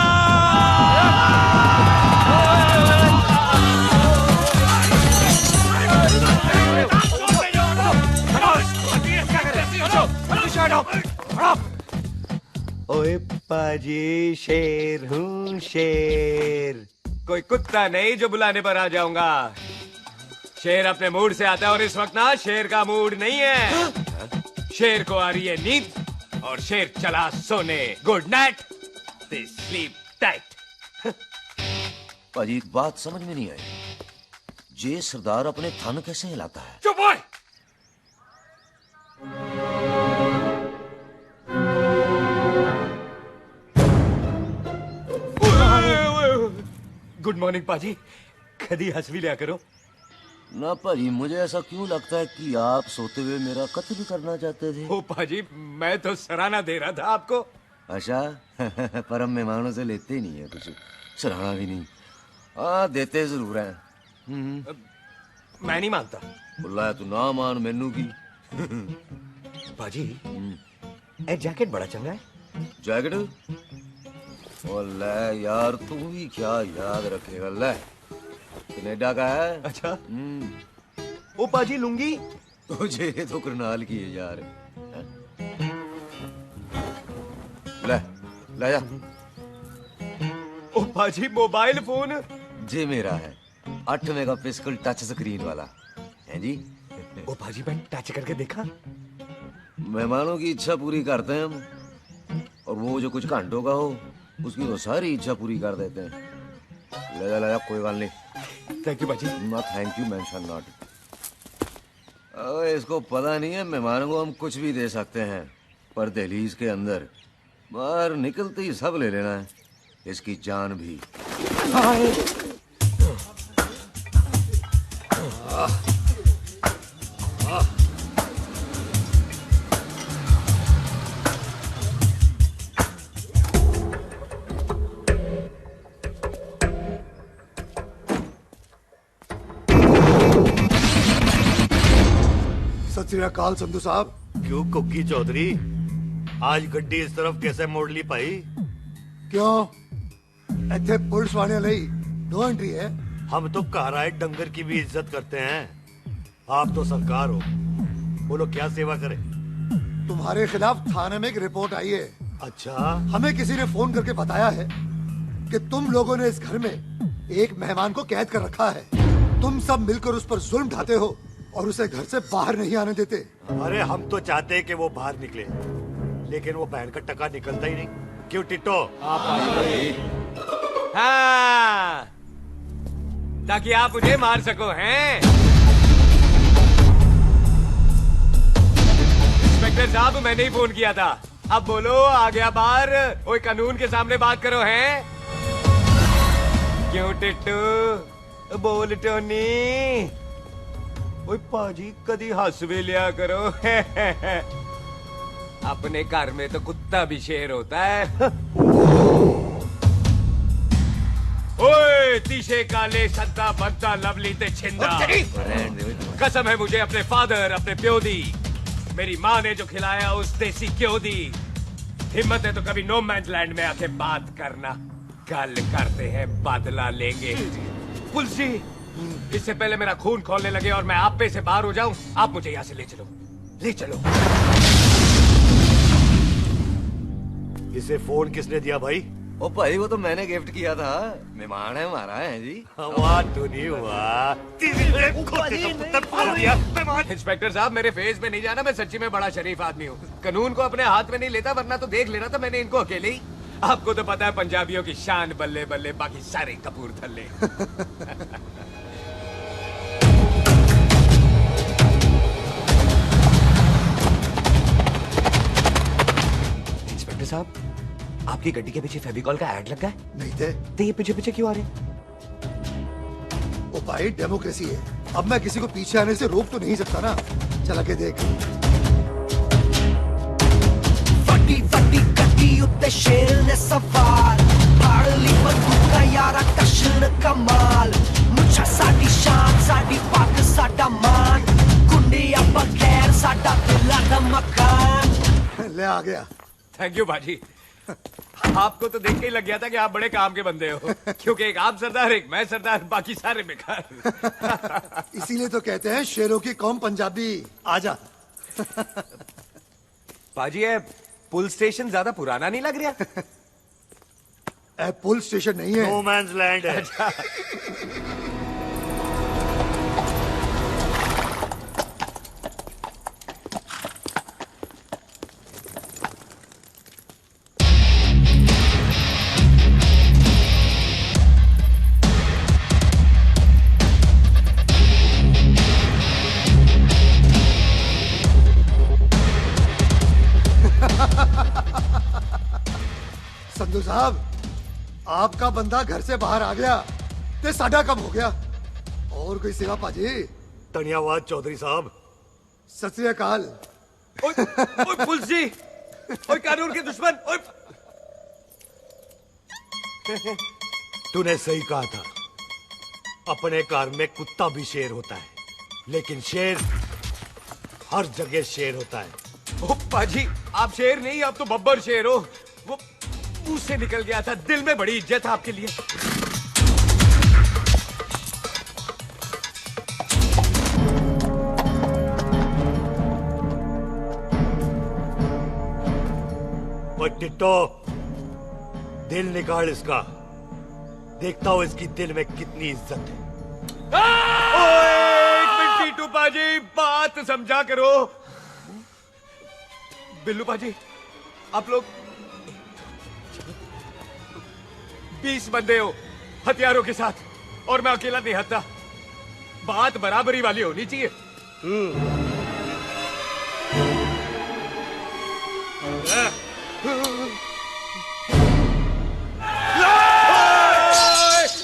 Speaker 10: ओए पाजी, शेर हूँ शेर।
Speaker 2: कोई कुत्ता नहीं जो बुलाने पर आ जाऊंगा। शेर अपने मूड से आता है और इस वक्त ना शेर का मूड नहीं है। शेर को आ रही है नींद और शेर चला सोने। Good night, sleep tight.
Speaker 21: पाजी, एक बात समझ में नहीं आई, जे सरदार अपने थन कैसे हिलाता है?
Speaker 12: चुप हो!
Speaker 9: गुड मॉर्निंग पाजी। कदी हंस भी लिया करो।
Speaker 21: ना भाजी, मुझे ऐसा क्यों लगता है कि आप सोते हुए मेरा कत्ल करना चाहते थे?
Speaker 2: ओ पाजी, मैं तो सराहना दे रहा था आपको।
Speaker 21: अच्छा पर हम मेहमानों से लेते ही नहीं है कुछ, सराहना भी नहीं। हाँ देते जरूर हैं।
Speaker 9: मैं नहीं मानता।
Speaker 21: बुलाया तू ना मान मैनू की।
Speaker 9: पाजी ए जैकेट बड़ा चंगा है।
Speaker 21: जैकेट? ओ ले यार, तू भी क्या याद रखेगा। ले कनेडा का है।
Speaker 9: अच्छा। ओ पाजी लुंगी?
Speaker 21: तुझे तो करनाल की है यार। ले ले जा।
Speaker 9: ओ पाजी मोबाइल फोन?
Speaker 21: जी मेरा है, 8 मेगापिक्सल टच स्क्रीन वाला है जी।
Speaker 9: ओ पाजी मैं टच करके देखा।
Speaker 21: मेहमानों की इच्छा पूरी करते हैं हम, और वो जो कुछ घंटों का हो उसकी तो सारी इच्छा पूरी कर देते हैं। ले जा कोई बात नहीं।
Speaker 9: थैंक यू बाजी।
Speaker 21: ना थैंक यू मेंशन नॉट। इसको पता नहीं है मेहमानों को हम कुछ भी दे सकते हैं, पर दहलीज के अंदर बाहर निकलते ही सब ले लेना है, इसकी जान भी।
Speaker 10: सत श्री अकाल संधू साहब। क्यों कुक्की चौधरी, आज गड्डी इस तरफ कैसे मोड़ ली पाई?
Speaker 6: क्यों इतने पुलिस वाले ਲਈ नो एंट्री है?
Speaker 10: हम तो घर आए डंगर की भी इज्जत करते हैं। आप तो सरकार हो, बोलो क्या सेवा करें?
Speaker 6: तुम्हारे खिलाफ थाने में एक रिपोर्ट आई है।
Speaker 10: अच्छा?
Speaker 6: हमें किसी ने फोन करके बताया है कि तुम लोगों ने इस घर में एक मेहमान को कैद कर रखा है। तुम सब मिलकर उस पर जुल्म ढाते हो और उसे घर से बाहर नहीं आने देते।
Speaker 10: अरे हम तो चाहते हैं कि वो बाहर निकले, लेकिन वो बहन का टका निकलता ही नहीं। क्यों टिट्टो?
Speaker 2: हाँ, ताकि आप मुझे मार सको हैं। इंस्पेक्टर साहब, मैंने ही फोन किया था। अब बोलो, आ गया बाहर? ओए कानून के सामने बात करो हैं। क्यों टिट्टू? बोल टोनी।
Speaker 9: ओए पाजी कदी हंस भी लिया करो।
Speaker 2: अपने घर में तो कुत्ता भी शेर होता है। ओए तीशे काले संता बनता लवली ते छिंदा, कसम है मुझे अपने फादर, अपने प्यो दी। मेरी माँ ने जो खिलाया उस देसी क्यों दी। हिम्मत है तो कभी नो मैंस लैंड में आके बात करना। कल करते हैं, बदला लेंगे।
Speaker 9: पुलसी,
Speaker 2: इससे पहले मेरा खून खोलने लगे और मैं आप पे से बाहर हो जाऊं, आप मुझे यहाँ से ले चलो, ले चलो।
Speaker 10: इसे फोन किसने दिया भाई?
Speaker 21: ओ भाई वो तो मैंने गिफ्ट किया था, मेहमान है हमारा है जी।
Speaker 10: वाह टोनी वाह।
Speaker 2: इंस्पेक्टर साहब, मेरे फेस पे नहीं जाना, मैं सच्ची में बड़ा शरीफ आदमी हूँ। कानून को अपने हाथ में नहीं लेता, वरना तो देख लेना था मैंने इनको अकेले ही। आपको तो पता है पंजाबियों की शान बल्ले बल्ले, बाकी सारे कपूरथले।
Speaker 9: इंस्पेक्टर साहब, आपकी गड्डी के पीछे फेविकॉल का ऐड लगा है?
Speaker 6: नहीं थे।
Speaker 9: तो ये पीछे पीछे क्यों आ रहे?
Speaker 6: ओ भाई डेमोक्रेसी है, अब मैं किसी को पीछे आने से रोक तो नहीं सकता ना। चल के देख।
Speaker 7: फटी फटी गड्डी उत्ते शेर ने सवार, फाड़ ली बंदूक का यारा कशन कमाल। मुझा साडी शान, साडी पग, साडा मान, गुंडे अब गैर, साडा दिला दा मकान।
Speaker 6: ले आ गया।
Speaker 2: थैंक यू बाजी। आपको तो देख के ही लग गया था कि आप बड़े काम के बंदे हो, क्योंकि एक आप सरदार, एक मैं सरदार, बाकी सारे बेकार।
Speaker 6: इसीलिए तो कहते हैं शेरों की कौम पंजाबी। आजा।
Speaker 9: पाजी, ये पुलिस स्टेशन ज्यादा पुराना नहीं लग रहा?
Speaker 6: पुलिस स्टेशन नहीं है,
Speaker 10: नो मैंस लैंड है।
Speaker 2: अच्छा।
Speaker 6: संधू साहब, आपका बंदा घर से बाहर आ गया। ते साडा कब हो गया और कोई सेवा पाजी
Speaker 10: धन्यवाद चौधरी साहब।
Speaker 6: सत श्री अकाल।
Speaker 2: ओए पुलिस जी, ओए कानून के दुश्मन, ओए।
Speaker 10: तूने सही कहा था, अपने घर में कुत्ता भी शेर होता है, लेकिन शेर हर जगह शेर होता है।
Speaker 2: ओ पाजी, आप शेर नहीं, आप तो बब्बर शेर हो। वो मुंह से निकल गया था, दिल में बड़ी इज्जत है आपके लिए।
Speaker 10: ओए टिट्टो, दिल निकाल इसका, देखता हूं इसकी दिल में कितनी इज्जत है।
Speaker 2: ओए, एक मिनट टीटू पाजी, बात समझा करो। बिल्लू पाजी, आप लोग 20 बंदे हो हथियारों के साथ, और मैं अकेला नहीं हत्या। बात बराबरी वाली होनी चाहिए।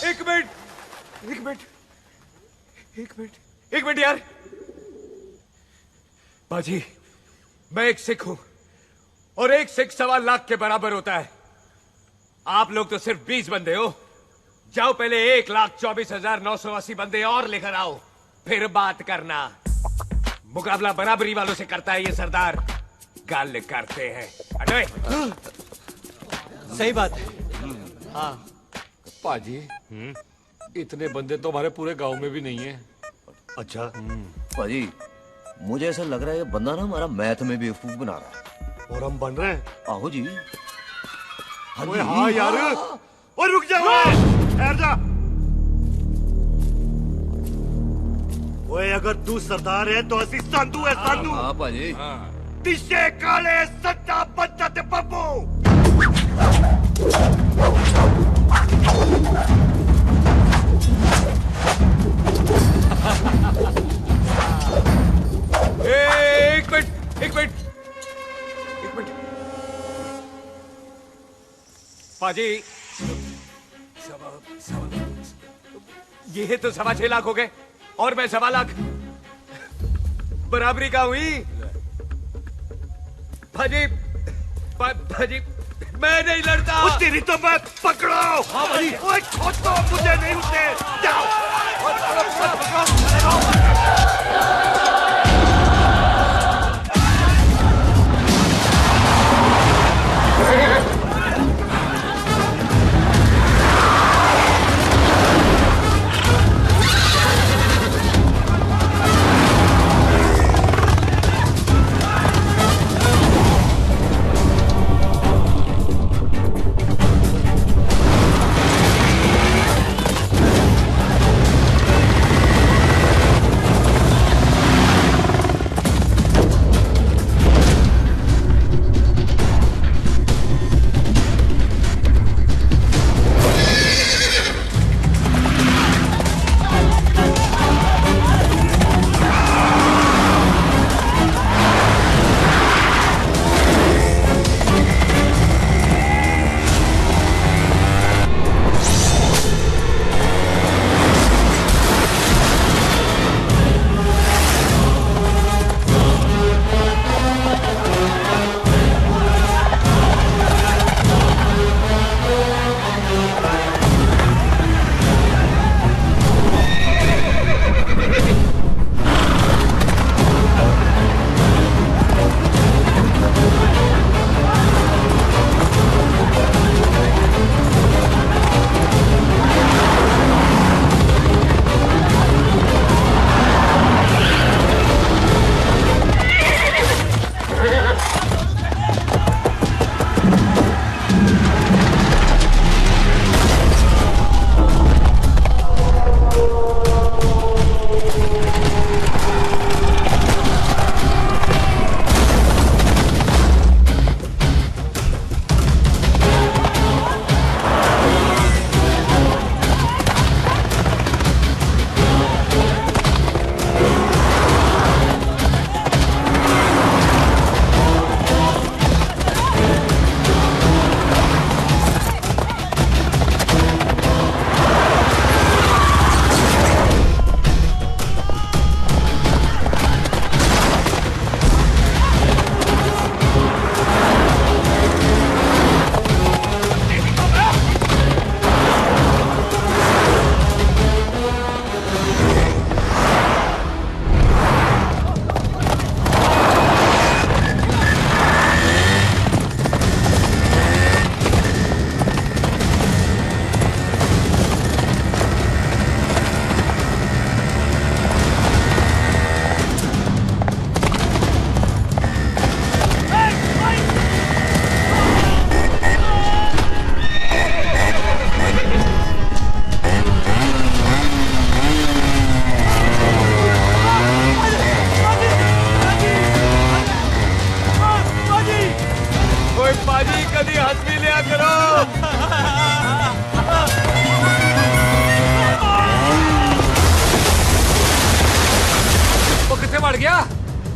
Speaker 2: एक मिनट, एक मिनट, एक मिनट, एक मिनट यार। बाजी, मैं एक सिख हूं, और एक सिख 1.25 लाख के बराबर होता है। आप लोग तो सिर्फ 20 बंदे हो। जाओ पहले 1,24,980 बंदे और लेकर आओ, फिर बात करना। मुकाबला बराबरी वालों से करता है ये सरदार, गाल करते हैं। अरे
Speaker 14: सही बात है। हाँ
Speaker 1: पाजी, इतने बंदे तो हमारे पूरे गांव में भी नहीं है।
Speaker 10: अच्छा
Speaker 21: पाजी, मुझे ऐसा लग रहा है ये बंदा ना हमारा मैथ में बेवकूफ बना रहा है।
Speaker 10: और हम बन रहे हैं?
Speaker 21: आहो जी।
Speaker 10: ओए हाँ यार, और रुक जा, ठहर जा। ओए अगर तू सरदार है तो असी संधू है, संधू।
Speaker 21: हाँ पाजी।
Speaker 10: दिशे काले सच्चा बच्चा ते बब्बू।
Speaker 2: एक मिनट, एक मिनट, एक मिनट। पाजी, ये तो 6.25 लाख हो गए, और मैं 1.25 लाख। बराबरी का हुई। भाजी, भाजी, मैं नहीं लड़ता।
Speaker 10: तेरी तो मैं पकड़ो।
Speaker 2: हाँ भाजी।
Speaker 10: ओए खोद दो मुझे, नहीं उठे। जाओ।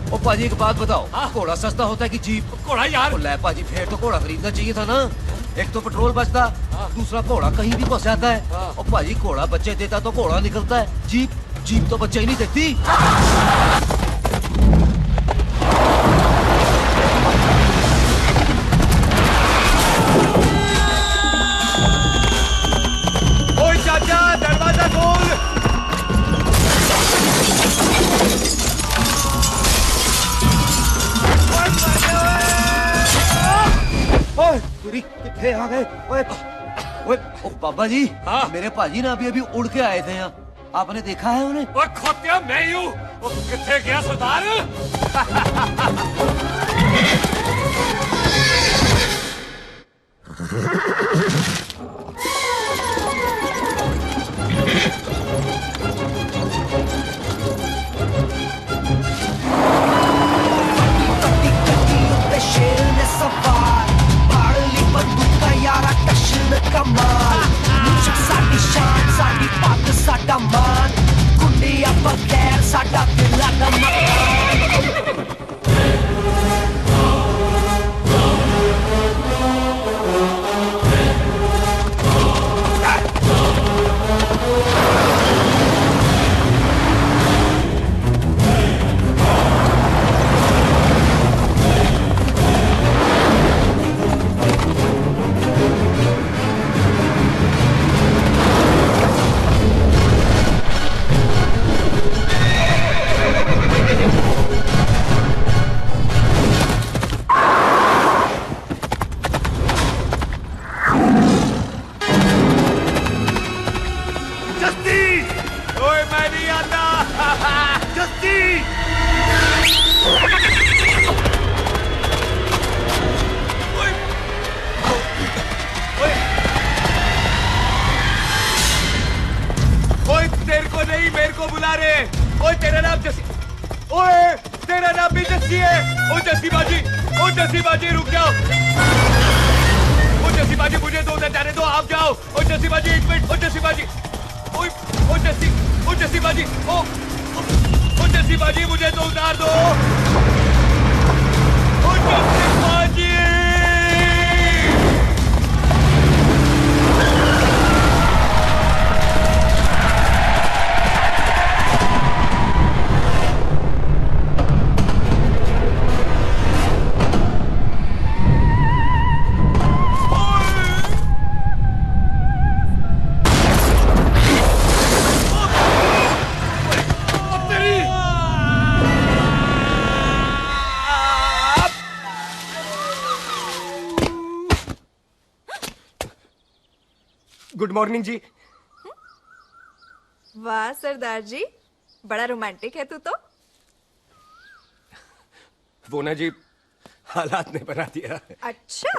Speaker 21: ओ पाजी एक बात बताओ, घोड़ा सस्ता होता है कि जीप?
Speaker 1: घोड़ा यार।
Speaker 21: ले पाजी फिर तो घोड़ा खरीदना चाहिए था ना, एक तो पेट्रोल बचता, दूसरा घोड़ा कहीं भी पहुंच जाता है। और पाजी घोड़ा बच्चे देता तो घोड़ा निकलता है, जीप तो बच्चे ही नहीं देती।
Speaker 2: ओए चाचा, दरवाजा खोल।
Speaker 21: ओए कितने आ गए? ओए ओए ओ बाबा जी, मेरे पाजी ना अभी उड़ के आए थे यहाँ, आपने देखा है उन्हें?
Speaker 1: ओए खोतिया मैं ही हूँ। कितने गया सरदार?
Speaker 7: शेर ने सवार फाड़ ली बंदूक का यारा टशन कमाल मुझे साडी शान साडी पग साडा मान कुंडिया बगैर साडा दिला दा मकान
Speaker 11: गुड मॉर्निंग जी।
Speaker 17: वाह सरदार जी, बड़ा रोमांटिक है तू तो।
Speaker 2: वो ना जी, हालात ने बना दिया।
Speaker 17: अच्छा।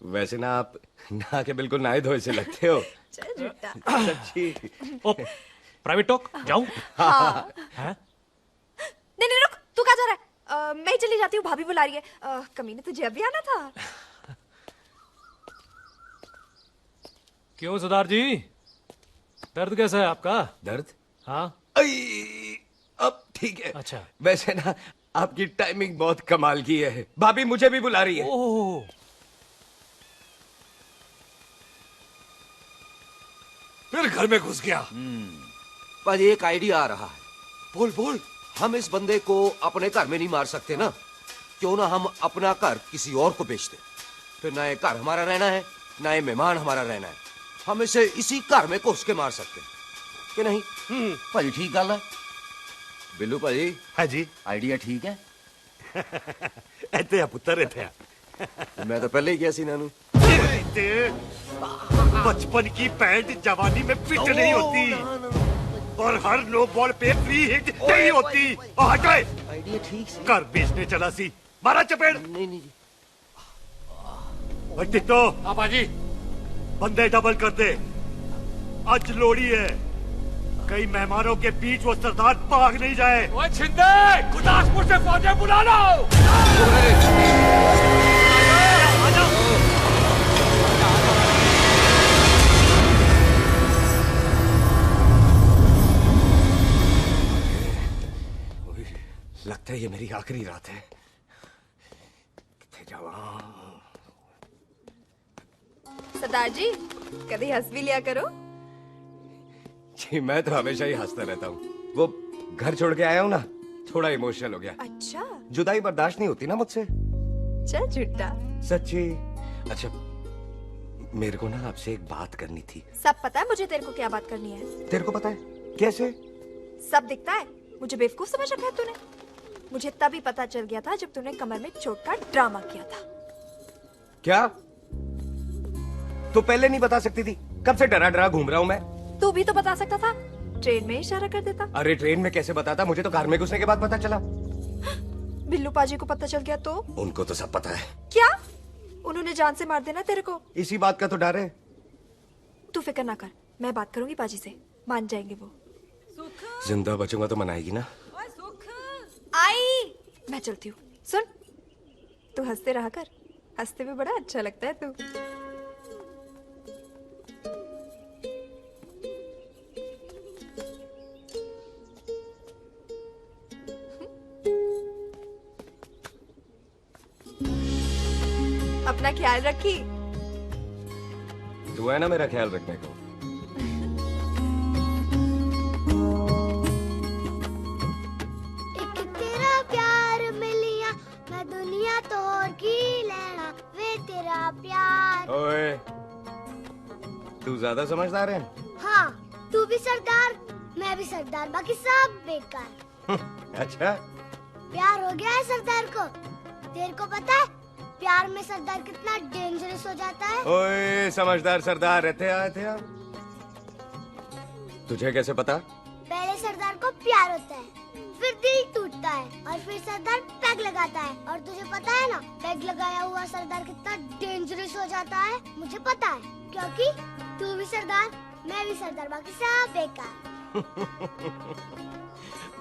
Speaker 2: वैसे ना आप नहा के बिल्कुल नहाए धोए से लगते हो।
Speaker 17: चल झूठा।
Speaker 2: सच्ची।
Speaker 19: ओ, प्राइवेट टॉक जाऊं?
Speaker 17: हाँ।
Speaker 19: हैं?
Speaker 17: नहीं रुक, तू कहाँ जा रहा है? मैं चली जाती हूँ, भाभी बुला रही है। कमीने तुझे अभी आना था।
Speaker 19: क्यों सरदार जी, दर्द कैसा है आपका?
Speaker 2: दर्द?
Speaker 19: हाँ।
Speaker 2: अब ठीक है।
Speaker 19: अच्छा।
Speaker 2: वैसे ना आपकी टाइमिंग बहुत कमाल की है, भाभी मुझे भी बुला रही है।
Speaker 19: ओह।
Speaker 1: फिर घर में घुस गया।
Speaker 21: पाजी एक आइडिया आ रहा है।
Speaker 1: बोल।
Speaker 21: हम इस बंदे को अपने घर में नहीं मार सकते ना, क्यों ना हम अपना घर किसी और को बेच दें, फिर ना ये घर हमारा रहना है ना ये मेहमान हमारा रहना है, हम इसे इसी घर में घुस के मार सकते हैं कि नहीं? भाजी ठीक गल है। बिल्लू भाजी।
Speaker 10: हाँ जी।
Speaker 21: आइडिया ठीक है।
Speaker 10: इत्थे आ पुत्तर, इत्थे आ।
Speaker 21: मैं तो पहले ही गया सी नानू।
Speaker 10: बचपन की पैंट जवानी में फिट नहीं होती और हर नो बॉल पे फ्री हिट नहीं होती। हटाए।
Speaker 21: आइडिया ठीक से।
Speaker 10: घर बेचने चला सी, मारा चपेट।
Speaker 21: नहीं जी।
Speaker 10: टिट्टो।
Speaker 1: हाँ बाजी।
Speaker 10: बंदे डबल कर दे, आज लोड़ी है, कई मेहमानों के बीच वो सरदार भाग नहीं जाए।
Speaker 1: ओए छिंदे, गुरदासपुर से फौजें बुला लो।
Speaker 2: लगता है ये मेरी आखिरी रात है। किथे जावा?
Speaker 17: सरदार जी कभी हंस भी लिया करो।
Speaker 2: जी मैं तो हमेशा ही हंसता रहता हूँ। वो घर छोड़ के आया हूँ ना, थोड़ा इमोशनल हो गया।
Speaker 17: अच्छा
Speaker 2: जुदाई बर्दाश्त नहीं होती ना मुझसे।
Speaker 17: चल झूठा।
Speaker 2: सच्ची। अच्छा मेरे को ना आपसे एक बात करनी थी।
Speaker 17: सब पता है मुझे तेरे को क्या बात करनी है।
Speaker 2: तेरे को पता है? कैसे?
Speaker 17: सब दिखता है। मुझे बेवकूफ समझ रखा है तूने। मुझे तभी पता चल गया था जब तूने कमर में चोट का ड्रामा किया था।
Speaker 2: क्या? तो पहले नहीं बता सकती थी? कब से डरा डरा घूम रहा हूँ मैं।
Speaker 17: तू भी तो बता सकता था, ट्रेन में इशारा कर देता।
Speaker 2: अरे ट्रेन में कैसे बताता? मुझे तो कार में घुसने के बाद पता चला।
Speaker 17: बिल्लू पाजी को पता चल गया तो?
Speaker 2: उनको तो सब पता है।
Speaker 17: क्या? उन्होंने जान से मार देना तेरे को।
Speaker 2: इसी बात का तो डर है।
Speaker 17: तू फिक्र ना कर, मैं बात करूंगी पाजी से, मान जाएंगे वो।
Speaker 2: जिंदा बचूंगा तो मनाएगी ना?
Speaker 17: आई मैं चलती हूँ। सुन, तू हंसते रहा कर, हंसते में बड़ा अच्छा लगता है तू। अपना ख्याल रखी।
Speaker 2: तू है ना मेरा ख्याल रखने को।
Speaker 13: एक तेरा प्यार मिलिया मैं दुनिया तोड़ की लेना वे तेरा प्यार।
Speaker 2: ओए तू ज्यादा समझदार है।
Speaker 13: हाँ तू भी सरदार, मैं भी सरदार, बाकी सब बेकार।
Speaker 2: अच्छा
Speaker 13: प्यार हो गया है सरदार को। तेरे को पता है प्यार में सरदार कितना डेंजरस हो जाता है।
Speaker 2: ओए समझदार सरदार रहते आए थे आप। तुझे कैसे पता?
Speaker 13: पहले सरदार को प्यार होता है, फिर दिल टूटता है और फिर सरदार पैग लगाता है। और तुझे पता है ना पैग लगाया हुआ सरदार कितना डेंजरस हो जाता है। मुझे पता है क्योंकि तू भी सरदार, मैं भी सरदार, बाकी सब बेकार।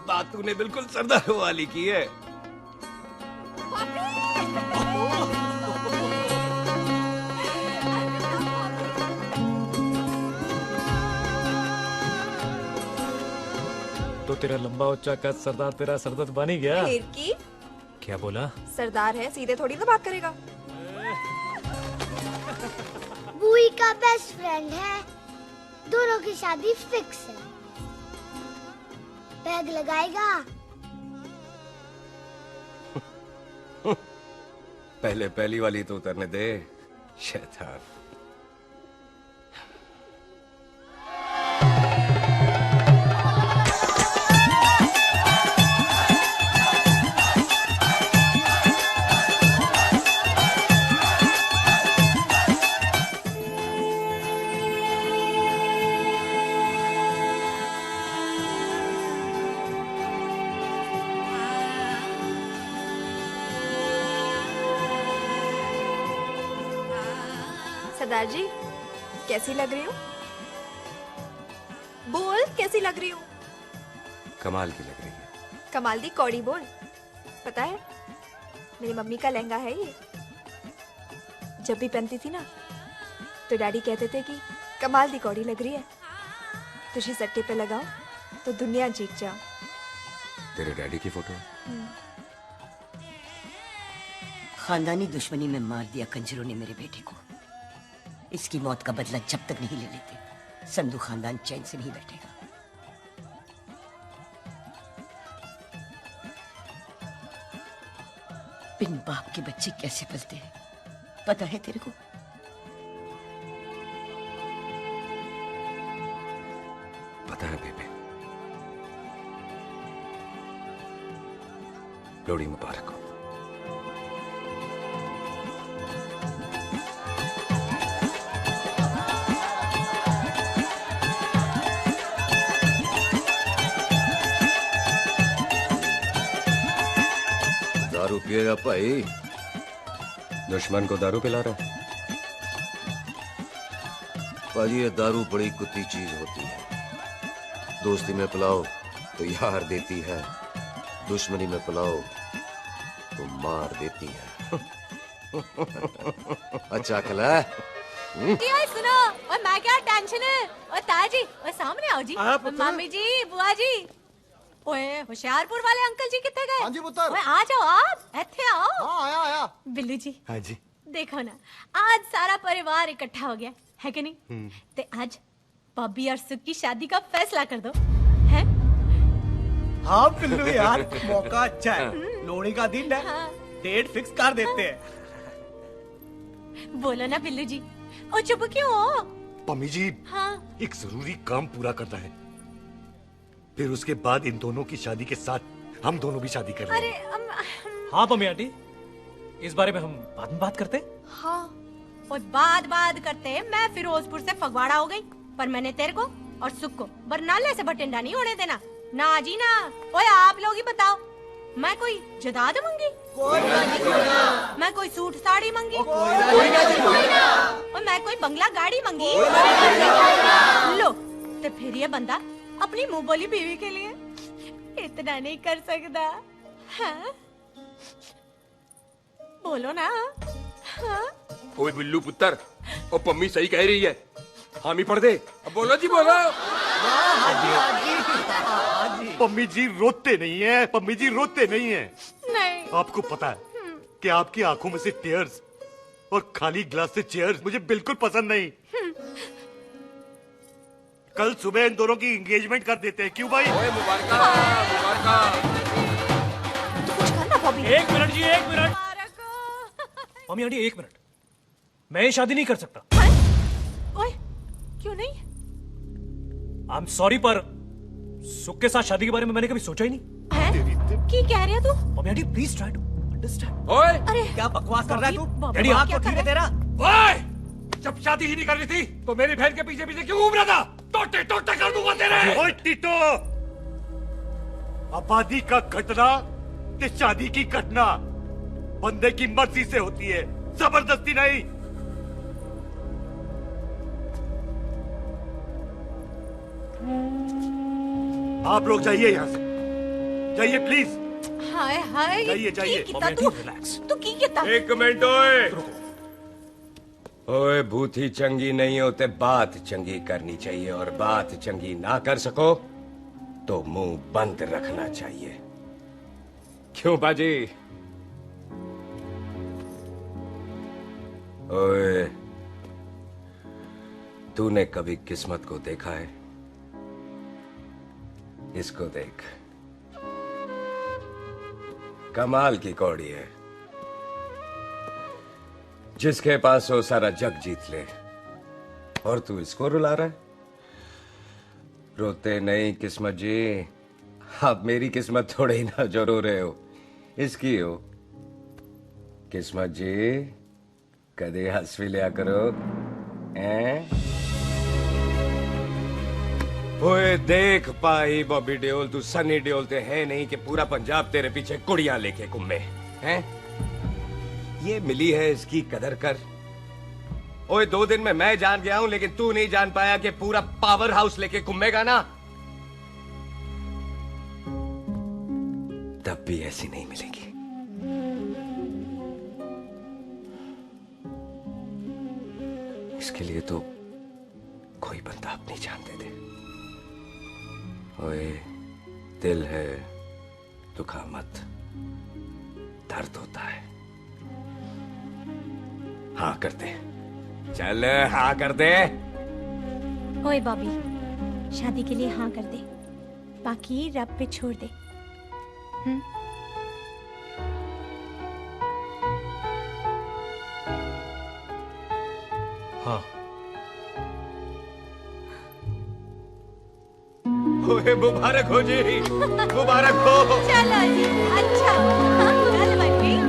Speaker 2: बात तूने बिल्कुल सरदार वाली की है।
Speaker 19: तो तेरा लंबा उच्चा कद सरदार तेरा सरदर्द बन ही गया।
Speaker 17: फिर की?
Speaker 19: क्या बोला?
Speaker 17: सरदार है, सीधे थोड़ी ना बात करेगा।
Speaker 13: बुई का बेस्ट फ्रेंड है, दोनों की शादी फिक्स है। पैग लगाएगा?
Speaker 2: पहले पहली वाली तो उतरने दे शैतान।
Speaker 17: सरदार जी कैसी लग रही हूँ? बोल कैसी लग रही हूँ?
Speaker 2: कमाल की लग रही है।
Speaker 17: कमाल दी कौड़ी बोल। पता है मेरी मम्मी का लहंगा है ये। जब भी पहनती थी ना तो डैडी कहते थे कि कमाल दी कौड़ी लग रही है, तुझे सट्टे पे लगाओ तो दुनिया जीत जाओ।
Speaker 2: तेरे डैडी की फोटो?
Speaker 15: खानदानी दुश्मनी में मार दिया कंजरों ने मेरे बेटे को। इसकी मौत का बदला जब तक नहीं ले लेते संधू खानदान चैन से नहीं बैठेगा। बिन बाप के बच्चे कैसे पलते हैं पता है तेरे को?
Speaker 2: पता है बेबे। लोहड़ी मुबारक हो।
Speaker 1: दारू पिएगा भाई?
Speaker 2: दुश्मन को दारू पिला रहा?
Speaker 1: भाजी ये दारू बड़ी कुत्ती चीज होती है। दोस्ती में पिलाओ तो यार देती है, दुश्मनी में पिलाओ तो मार देती है। अच्छा खला है?
Speaker 8: ओए सुनो, ओए मैं क्या टेंशन है? ओए ताया जी, ओए सामने आओ जी।
Speaker 20: हाँ, पुत्र।
Speaker 8: मम्मी जी, बुआ जी। ओए होशियारपुर वाले अंकल जी कितने गए?
Speaker 6: हाँ जी पुत्र।
Speaker 8: ओए आ जाओ आप, ਇੱਥੇ आओ।
Speaker 6: हाँ आया।
Speaker 8: बिल्लू जी।
Speaker 6: हाँ जी।
Speaker 8: देखो ना, आज सारा परिवार इकट्ठा हो गया है कि नहीं? तो आज बॉबी और सुख की शादी का फैसला कर दो, है?
Speaker 11: हाँ बिल्लू यार, मौका अच्छा है। लोहड़ी का दिन है, डेट फिक्स कर देते हैं।
Speaker 8: बोलो ना बिल्लू जी, ओ चुप क्यों हो?
Speaker 10: पम्मी जी,
Speaker 8: हाँ।
Speaker 10: एक जरूरी काम पूरा करना है, फिर उसके बाद इन दोनों की शादी के साथ हम दोनों भी शादी करेंगे।
Speaker 8: अरे
Speaker 19: हाँ पम्मी आंटी, इस बारे में हम बाद में बात करते हैं।
Speaker 8: हाँ, और बाद करते मैं फिरोजपुर से फगवाड़ा हो गई, पर मैंने तेरे को और सुख को बरनाले से बटिंडा नहीं होने देना। ना जी ना। ओए आप लोग ही बताओ, मैं कोई जदाद मंगी? मैं कोई सूट साड़ी मंगी? और मैं कोई बंगला गाड़ी मंगी? लो, तो फिर ये बंदा अपनी मुंह बोली बीवी के लिए इतना नहीं कर सकता, हाँ? बोलो ना। हाँ?
Speaker 12: ओए बिल्लू पुत्र, ओ पम्मी सही कह रही है, हामी पढ़ दे। अब बोलो जी बोलो।
Speaker 10: पम्मी जी रोते नहीं है, पम्मी जी रोते नहीं है।
Speaker 8: नहीं।
Speaker 10: आपको पता है कि आपकी आंखों में से टीयर्स और खाली ग्लास से चेयर्स मुझे बिल्कुल पसंद नहीं। कल सुबह इन दोनों की एंगेजमेंट कर देते हैं, क्यों भाई?
Speaker 12: मुबारक।
Speaker 19: एक मिनट जी, एक मिनट। मम्मी आंटी एक मिनट, मैं ये शादी नहीं कर सकता।
Speaker 8: ओए, क्यों नहीं?
Speaker 19: आई एम सॉरी, पर सुख के साथ शादी के बारे में मैंने कभी सोचा ही नहीं।
Speaker 8: की कह रहे हो तू?
Speaker 19: Mummy aunty please try to understand.
Speaker 12: ओए
Speaker 8: अरे
Speaker 11: क्या बकवास कर रहा है तू?
Speaker 19: डैडी,
Speaker 11: दिमाग
Speaker 19: आप
Speaker 11: तो ठीक है तेरा?
Speaker 12: ओए, जब शादी ही नहीं करनी थी तो मेरी बहन के पीछे पीछे क्यों घूम रहा था? टोटे टोटे कर दूंगा तेरे।
Speaker 10: ओए टीटो, आबादी का घटना ते शादी की घटना बंदे की मर्जी से होती है, जबरदस्ती नहीं। आप लोग जाइए यहाँ से, जाइए प्लीज।
Speaker 8: हाय हाय,
Speaker 10: जाइए, जाइए।
Speaker 8: की कितना तू की कितना?
Speaker 2: एक मिनट ओए। ओए भूथी चंगी नहीं होते, बात चंगी करनी चाहिए, और बात चंगी ना कर सको तो मुंह बंद रखना चाहिए। क्यों बाजी? ओए, तूने कभी किस्मत को देखा है? इसको देख, कमाल की कौड़ी है, जिसके पास हो सारा जग जीत ले, और तू इसको रुला रहा है? रोते नहीं किस्मत जी, आप मेरी किस्मत थोड़े ही ना जो रो रहे हो, इसकी हो। किस्मत जी कदे हंस भी लिया करो, ओए देख पाई बॉबी देओल, तू सनी देओल ते है नहीं कि पूरा पंजाब तेरे पीछे कुड़ियां लेके घूमे हैं? ये मिली है, इसकी कदर कर। ओए 2 दिन में मैं जान गया हूं, लेकिन तू नहीं जान पाया कि पूरा पावर हाउस लेके घूमेगा ना, तब भी ऐसी नहीं मिलेगी। इसके लिए तो कोई बंदा अपनी जान दे दे। ओए दिल है, दुखा मत, दर्द होता है। हाँ कर दे, चल हाँ कर दे।
Speaker 8: ओए बॉबी, शादी के लिए हाँ कर दे, बाकी रब पे छोड़ दे।
Speaker 19: हाँ।
Speaker 2: ओए मुबारक हो जी, मुबारक हो।
Speaker 8: चलो जी, अच्छा कल बन गई।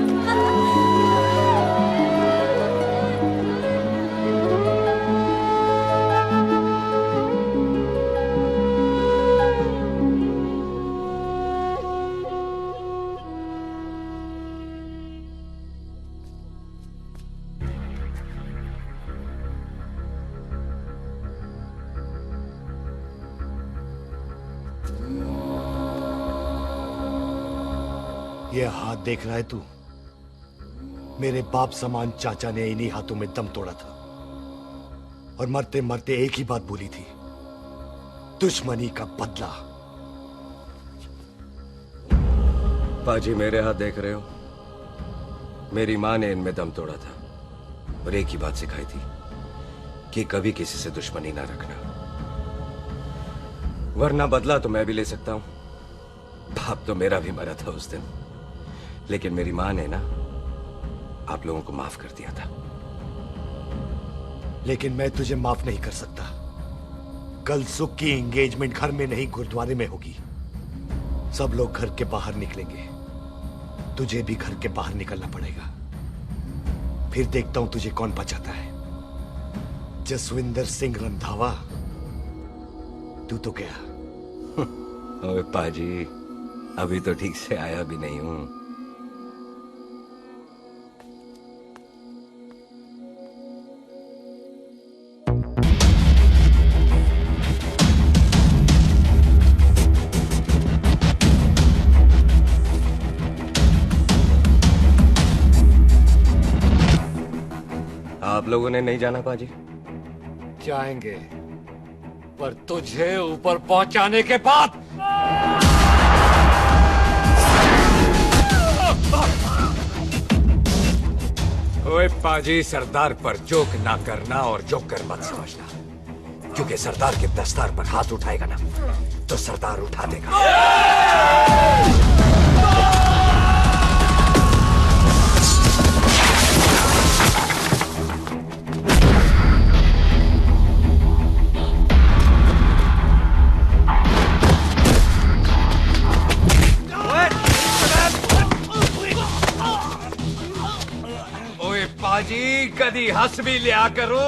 Speaker 10: ये हाथ देख रहा है तू? मेरे बाप समान चाचा ने इन्हीं हाथों में दम तोड़ा था, और मरते मरते एक ही बात बोली थी, दुश्मनी का बदला।
Speaker 2: पाजी मेरे हाथ देख रहे हो? मेरी माँ ने इनमें दम तोड़ा था और एक ही बात सिखाई थी कि कभी किसी से दुश्मनी ना रखना, वरना बदला तो मैं भी ले सकता हूं। बाप तो मेरा भी मरा था उस दिन, लेकिन मेरी माँ ने ना आप लोगों को माफ कर दिया था।
Speaker 10: लेकिन मैं तुझे माफ नहीं कर सकता। कल सुख की एंगेजमेंट घर में नहीं गुरुद्वारे में होगी। सब लोग घर के बाहर निकलेंगे, तुझे भी घर के बाहर निकलना पड़ेगा। फिर देखता हूं तुझे कौन बचाता है। जसविंदर सिंह रंधावा, तू तो गया।
Speaker 2: ओए पाजी, अभी तो ठीक से आया भी नहीं हूं। आप लोगों ने नहीं जाना पाजी?
Speaker 1: जाएंगे, पर तुझे ऊपर पहुंचाने के बाद।
Speaker 2: ओए पाजी, सरदार पर जोक ना करना और जोकर मत समझना, क्योंकि सरदार के दस्तार पर हाथ उठाएगा ना तो सरदार उठा देगा। पाजी, कदी हंस भी लिया करो।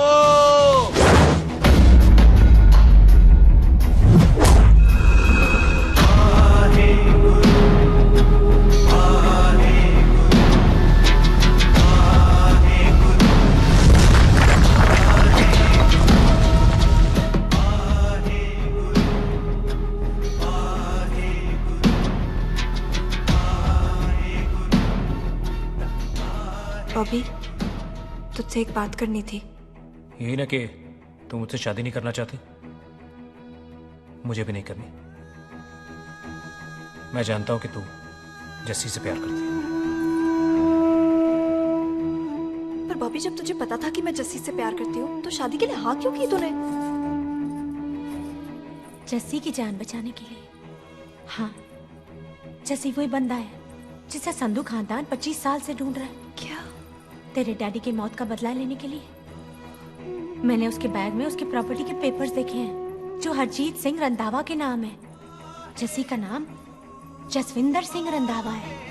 Speaker 17: बॉबी, तुझसे एक बात करनी थी।
Speaker 19: यही ना कि तुम मुझसे शादी नहीं करना चाहती, मुझे भी नहीं करनी। मैं जानता हूं कि तू जस्सी से प्यार करती है।
Speaker 17: पर बॉबी, जब तुझे पता था कि मैं जस्सी से प्यार करती हूँ तो शादी के लिए हाँ क्यों की तूने?
Speaker 8: जस्सी की जान बचाने के लिए। हाँ, जस्सी वही बंदा है जिसे संधू खानदान 25 साल से ढूंढ रहा है।
Speaker 17: क्या?
Speaker 8: तेरे डैडी की मौत का बदला लेने के लिए। मैंने उसके बैग में उसकी प्रॉपर्टी के पेपर्स देखे हैं जो हरजीत सिंह रंधावा के नाम है। जस्सी का नाम जसविंदर सिंह रंधावा है।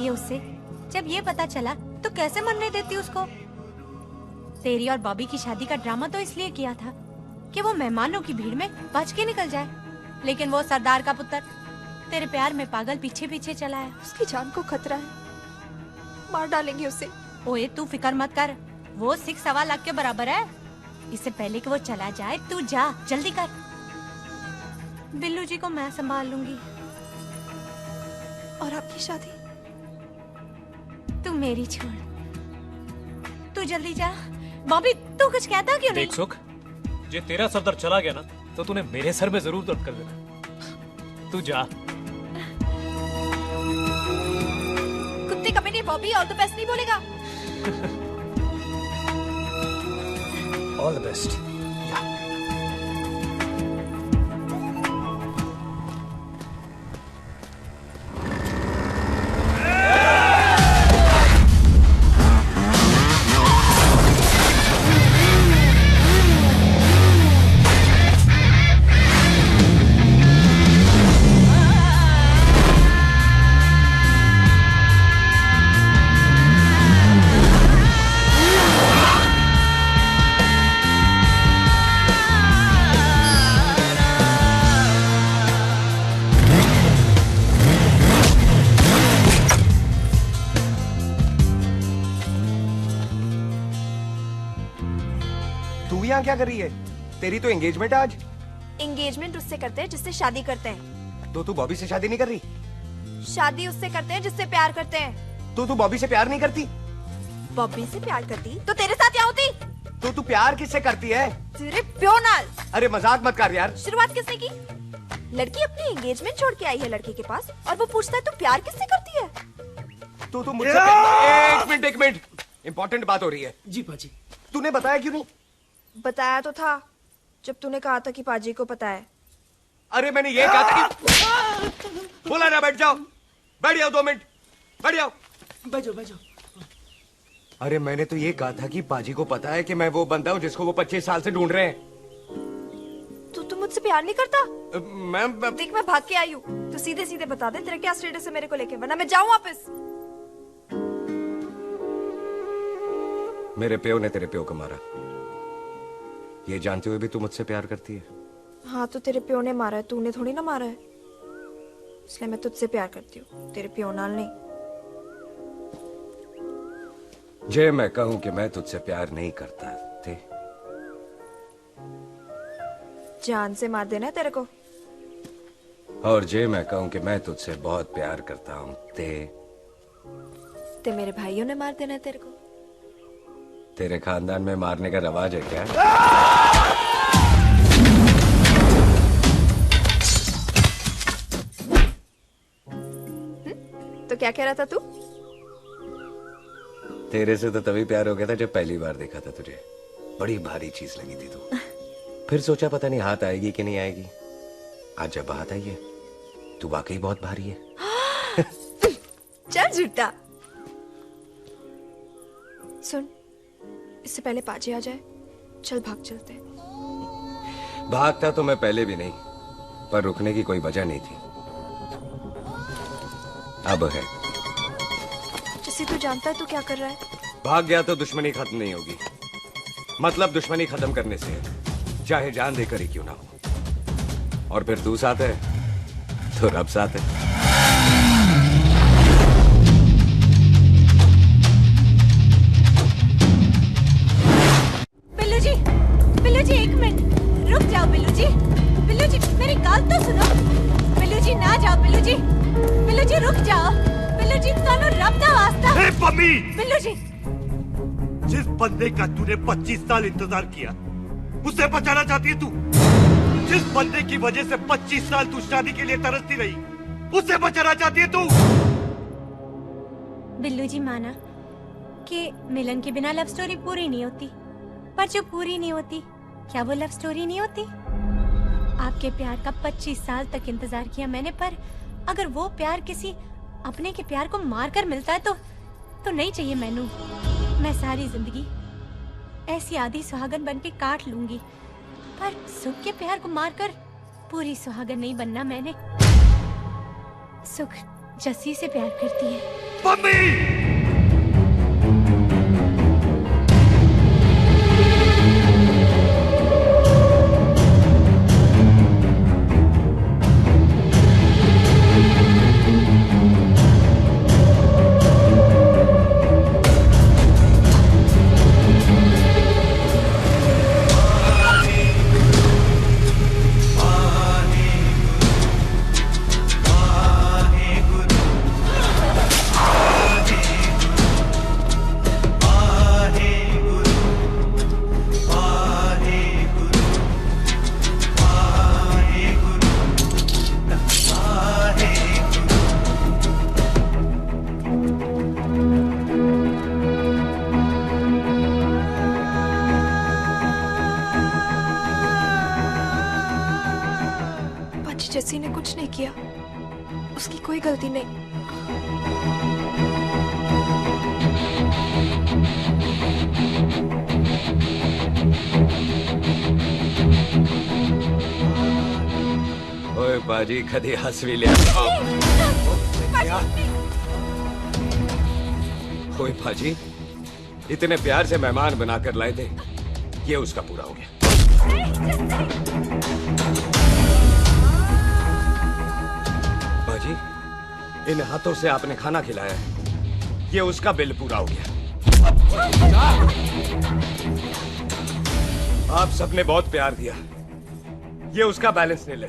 Speaker 8: उससे जब ये पता चला तो कैसे मनने देती उसको? तेरी और बॉबी की शादी का ड्रामा तो इसलिए किया था कि वो मेहमानों की भीड़ में बच के निकल जाए, लेकिन वो सरदार का पुत्र तेरे प्यार में पागल पीछे पीछे चला है।
Speaker 17: उसकी जान को खतरा है, मार डालेंगे उसे।
Speaker 8: ओए तू फिक्र मत कर, वो 6 लाख के बराबर है। इससे पहले कि वो चला जाए तू जा, जल्दी कर। बिल्लू जी को मैं संभाल लूंगी।
Speaker 17: और आपकी शादी?
Speaker 8: तू मेरी छोड़, तू जल्दी जा। बॉबी तू कुछ कहता क्यों नहीं?
Speaker 19: देख सुख, जे तेरा सरदार चला गया ना तो तूने मेरे सर में जरूर दर्द कर देना। तू जा।
Speaker 17: कुत्ते कमीने बॉबी, और तो बेस्ट नहीं बोलेगा।
Speaker 19: All the best.
Speaker 11: तू यहाँ क्या कर रही है? तेरी तो एंगेजमेंट है आज।
Speaker 17: एंगेजमेंट उससे करते हैं जिससे शादी करते हैं।
Speaker 11: तो तू बॉबी से शादी नहीं कर रही?
Speaker 17: शादी उससे करते हैं जिससे प्यार करते हैं।
Speaker 11: तो तू बॉबी से प्यार नहीं करती?
Speaker 17: बॉबी से प्यार करती तो तेरे साथ क्या होती?
Speaker 11: तो तू प्यार किससे करती है?
Speaker 17: तेरे प्यो नाल।
Speaker 11: अरे मजाक मत कर यार।
Speaker 17: शुरुआत किसने की? लड़की अपनी एंगेजमेंट छोड़ के आई है लड़के के पास और वो पूछता है तू प्यार किससे करती है?
Speaker 11: तो मुझसे एक मिनट इम्पोर्टेंट बात हो रही है।
Speaker 14: जी पाजी।
Speaker 11: तूने बताया क्यों नहीं?
Speaker 17: बताया तो था जब तूने कहा था कि पाजी को पता है।
Speaker 11: अरे मैंने ये कहा था कि बोला ना बैठ जाओ। बैठ जाओ 2 मिनट। बैठ जाओ।
Speaker 14: बैठ जाओ।
Speaker 11: अरे मैंने तो ये कहा था कि पाजी को पता है कि मैं वो बंदा हूँ जिसको वो 25 साल से ढूंढ रहे हैं।
Speaker 17: तू मुझसे प्यार नहीं करता?
Speaker 11: मैं
Speaker 17: देख मैं भाग के आई हूँ तो सीधे सीधे बता दे तेरा क्या स्टेटस है मेरे को लेके, वरना मैं जाऊँ वापस।
Speaker 2: मेरे प्यो ने तेरे प्यो को मारा, ये जानते हुए भी तू मुझसे प्यार करती है?
Speaker 17: हाँ तो तेरे प्यो ने मारा है, तूने थोड़ी ना मारा है, इसलिए मैं तुझसे प्यार करती हूँ, तेरे प्यो नाल नहीं।
Speaker 2: जे मैं कहूं कि मैं तुझसे प्यार नहीं करता थे,
Speaker 17: जान से मार देना है तेरे को।
Speaker 2: और जे मैं कहूं कि मैं तुझसे बहुत प्यार करता हूं
Speaker 17: ते मेरे भाइयों ने मार देना है तेरे को।
Speaker 2: तेरे खानदान में मारने का रवाज है क्या?
Speaker 17: तो क्या कह रहा था तू?
Speaker 2: तेरे से तो तभी प्यार हो गया था जब पहली बार देखा था तुझे। बड़ी भारी चीज लगी थी तू। फिर सोचा पता नहीं हाथ आएगी कि नहीं आएगी। आज जब हाथ आई है तू वाकई बहुत भारी है।
Speaker 17: चल झूठा। सुन, इससे पहले पाजी आ जाए, चल भाग चलते हैं।
Speaker 2: भागता तो मैं पहले भी नहीं, पर रुकने की कोई वजह नहीं थी। अब है।
Speaker 17: जैसे तू जानता है तू क्या कर रहा है।
Speaker 2: भाग गया तो दुश्मनी खत्म नहीं होगी। मतलब दुश्मनी खत्म करने से है, चाहे जान देकर ही क्यों ना हो। और फिर तू साथ है तो रब साथ है।
Speaker 8: बिल्लू जी 1 मिनट रुक जाओ। बिल्लू जी मेरी बात तो सुनो। बिल्लू जी ना जाओ। बिल्लू जी रुक जाओ। बिल्लू जी ਤੁਹਾਨੂੰ ਰੱਬ ਦਾ वास्ता।
Speaker 10: ए पम्मी,
Speaker 8: बिल्लू जी
Speaker 10: जिस बंदे का तूने 25 साल इंतजार किया उसे बचाना चाहती है तू। जिस बंदे की वजह से 25 साल तू शादी के लिए तरसती रही उसे बचाना चाहती है तू।
Speaker 8: बिल्लू जी माना कि मिलन के बिना लव स्टोरी पूरी नहीं होती, पर जो पूरी नहीं होती क्या वो लव स्टोरी नहीं होती? आपके प्यार का 25 साल तक इंतजार किया मैंने, पर अगर वो प्यार किसी अपने के प्यार को मारकर मिलता है तो नहीं चाहिए मैनू। मैं सारी जिंदगी ऐसी आधी सुहागन बन के काट लूंगी, पर सुख के प्यार को मारकर पूरी सुहागन नहीं बनना मैंने। सुख जस्सी से प्यार करती है।
Speaker 10: मम्मी!
Speaker 17: जस्सी ने कुछ नहीं किया, उसकी कोई गलती नहीं।
Speaker 2: ओए बाजी कदी हंस भी लिया। ओए बाजी इतने प्यार से मेहमान बनाकर लाए थे, ये उसका पूरा हो गया। बाजी इन हाथों से आपने खाना खिलाया है, ये उसका बिल पूरा हो गया। आप सबने बहुत प्यार दिया, ये उसका बैलेंस नहीं ले।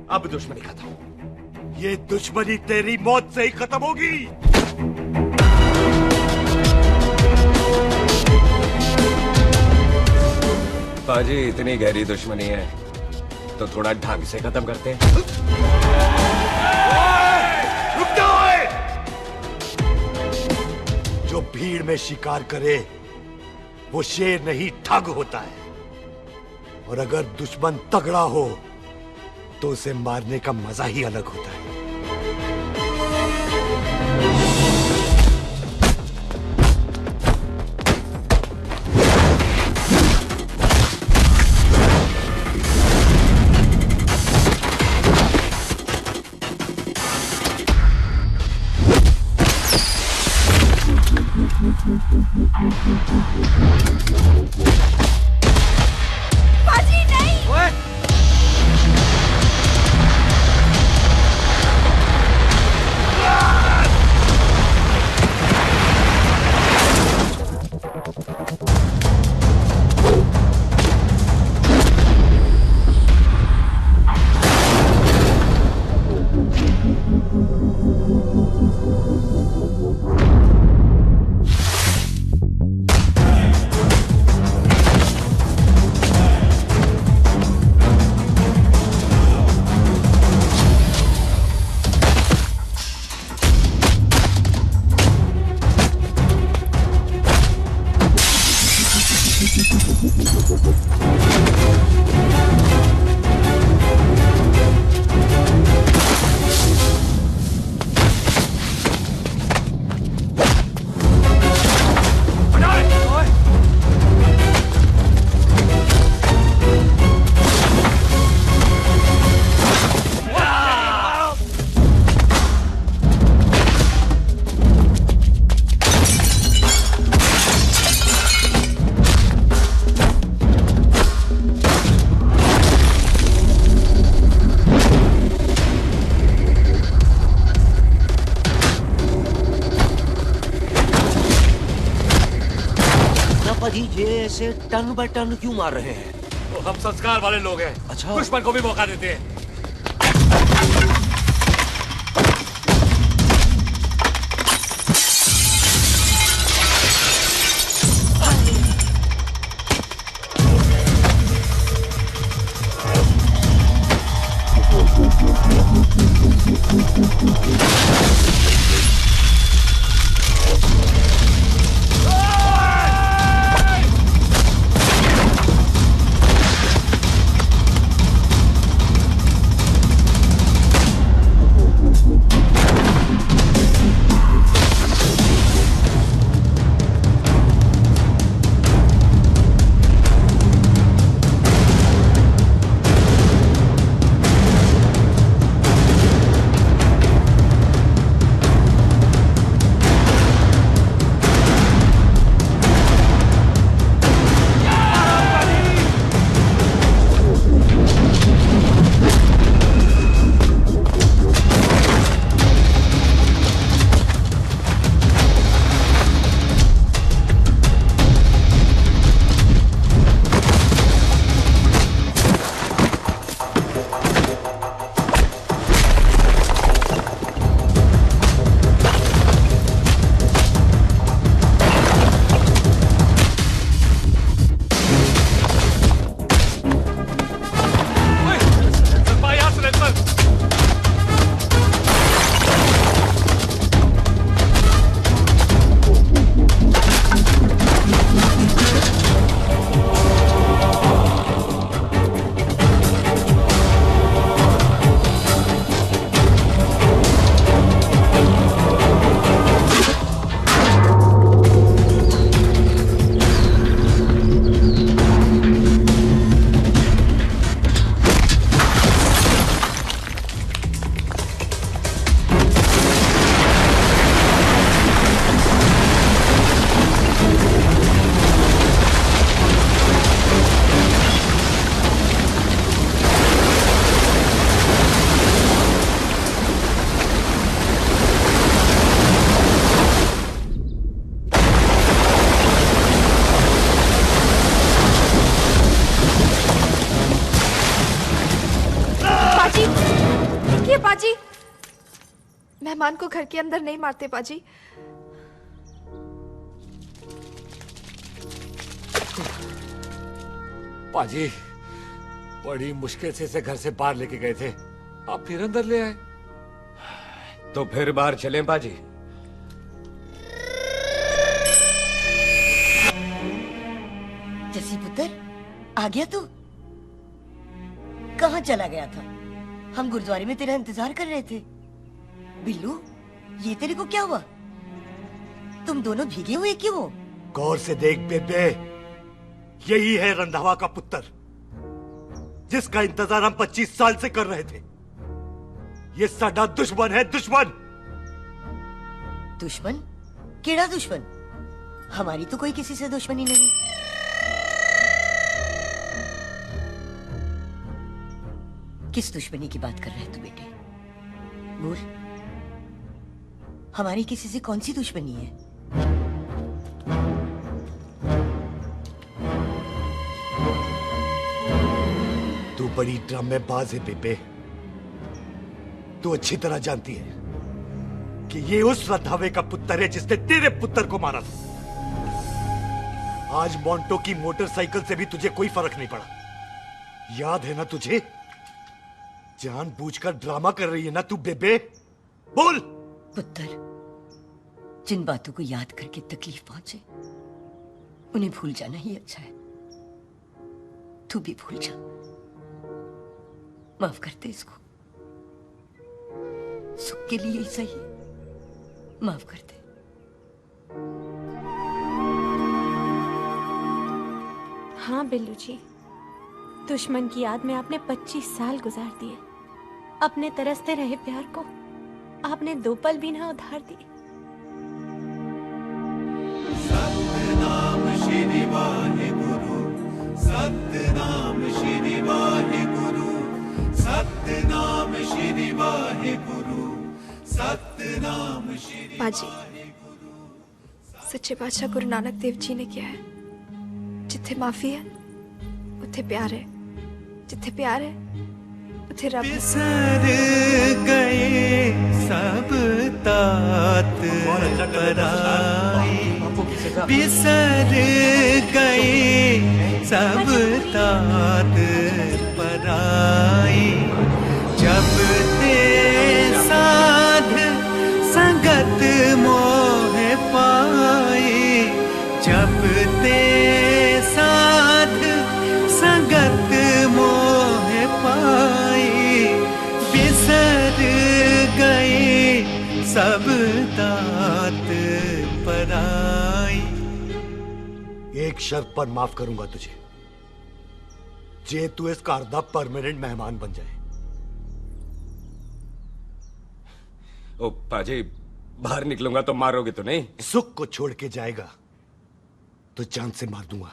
Speaker 2: अब दुश्मनी खत्म।
Speaker 10: ये दुश्मनी तेरी मौत से ही खत्म होगी।
Speaker 2: बाजी, इतनी गहरी दुश्मनी है तो थोड़ा ढंग से खत्म करते हैं।
Speaker 10: रुक जाओ! जो भीड़ में शिकार करे वो शेर नहीं ठग होता है, और अगर दुश्मन तगड़ा हो तो उसे मारने का मजा ही अलग होता है।
Speaker 17: बाजी नहीं।
Speaker 21: जी ये ऐसे टन बाय टन क्यों मार रहे हैं?
Speaker 1: तो हम संस्कार वाले लोग हैं।
Speaker 21: अच्छा।
Speaker 1: दुश्मन को भी मौका देते हैं।
Speaker 17: मेहमान को घर के अंदर नहीं मारते पाजी।
Speaker 1: पाजी बड़ी मुश्किल से इसे घर से बाहर लेके गए थे, आप फिर अंदर ले आए।
Speaker 2: तो फिर बाहर चलें पाजी।
Speaker 15: जसी पुत्र, आ गया तू? कहाँ चला गया था? हम गुरुद्वारे में तेरा इंतजार कर रहे थे। बिल्लू, ये तेरे को क्या हुआ? तुम दोनों भीगे हुए क्यों हो?
Speaker 10: गौर से देख बेबे, यही है रंधावा का पुत्र, जिसका इंतजार हम 25 साल से कर रहे थे। ये साडा दुश्मन है, दुश्मन।
Speaker 15: दुश्मन? केड़ा दुश्मन? हमारी तो कोई किसी से दुश्मनी नहीं। किस दुश्मनी की बात कर रहे तू बेटे? बोल, हमारी किसी से कौन सी दुश्मनी है?
Speaker 10: तू बड़ी ड्रामेबाज है बेबे। तू अच्छी तरह जानती है कि ये उस रंधावे का पुत्र है जिसने तेरे पुत्र को मारा था। आज मोंटो की मोटरसाइकिल से भी तुझे कोई फर्क नहीं पड़ा। याद है ना तुझे? जानबूझकर ड्रामा कर रही है ना तू बेबे? बोल।
Speaker 15: पुत्र, जिन बातों को याद करके तकलीफ पहुंचे उन्हें भूल जाना ही अच्छा है। तू भी भूल जा। माफ कर दे इसको, सुख के लिए ही सही। माफ कर दे।
Speaker 8: हाँ बिल्लू जी, दुश्मन की याद में आपने 25 साल गुजार दिए। अपने तरसते रहे प्यार को आपने 2 पल भी ना उधार दिए।
Speaker 7: सतनाम श्री वाहेगुरु, सतनाम श्री वाहेगुरु, सतनाम श्री वाहेगुरु, सतनाम श्री।
Speaker 17: पाजी, सच्चे बादशाह गुरु नानक देव जी ने किया है, जिथे माफी है उथे प्यार है, जिथे प्यार है उथे रब।
Speaker 7: बिसर गए सब तात पराई, बिसर गए सब तात पराई। जब ते साध संगत मोह पाए, जब ते साध संगत मोह पाए, बिसर गए सब तात पराई।
Speaker 10: एक शर्त पर माफ करूंगा तुझे, जे तू इस घर दा परमानेंट मेहमान बन जाए।
Speaker 2: ओ पाजी, बाहर निकलूंगा तो मारोगे तो नहीं?
Speaker 10: सुख को छोड़ के जाएगा तो जान से मार दूंगा।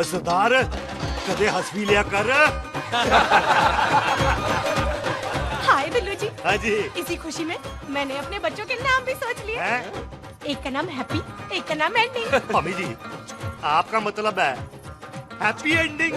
Speaker 10: सरदार, कदे हंस भी लिया कर।
Speaker 8: हाय बिल्लू जी।
Speaker 10: हाँ जी।
Speaker 8: इसी खुशी में मैंने अपने बच्चों के नाम भी सोच लिए। एक का नाम हैप्पी, एक का नाम एंडिंग।
Speaker 10: मम्मी जी, आपका मतलब है हैप्पी एंडिंग।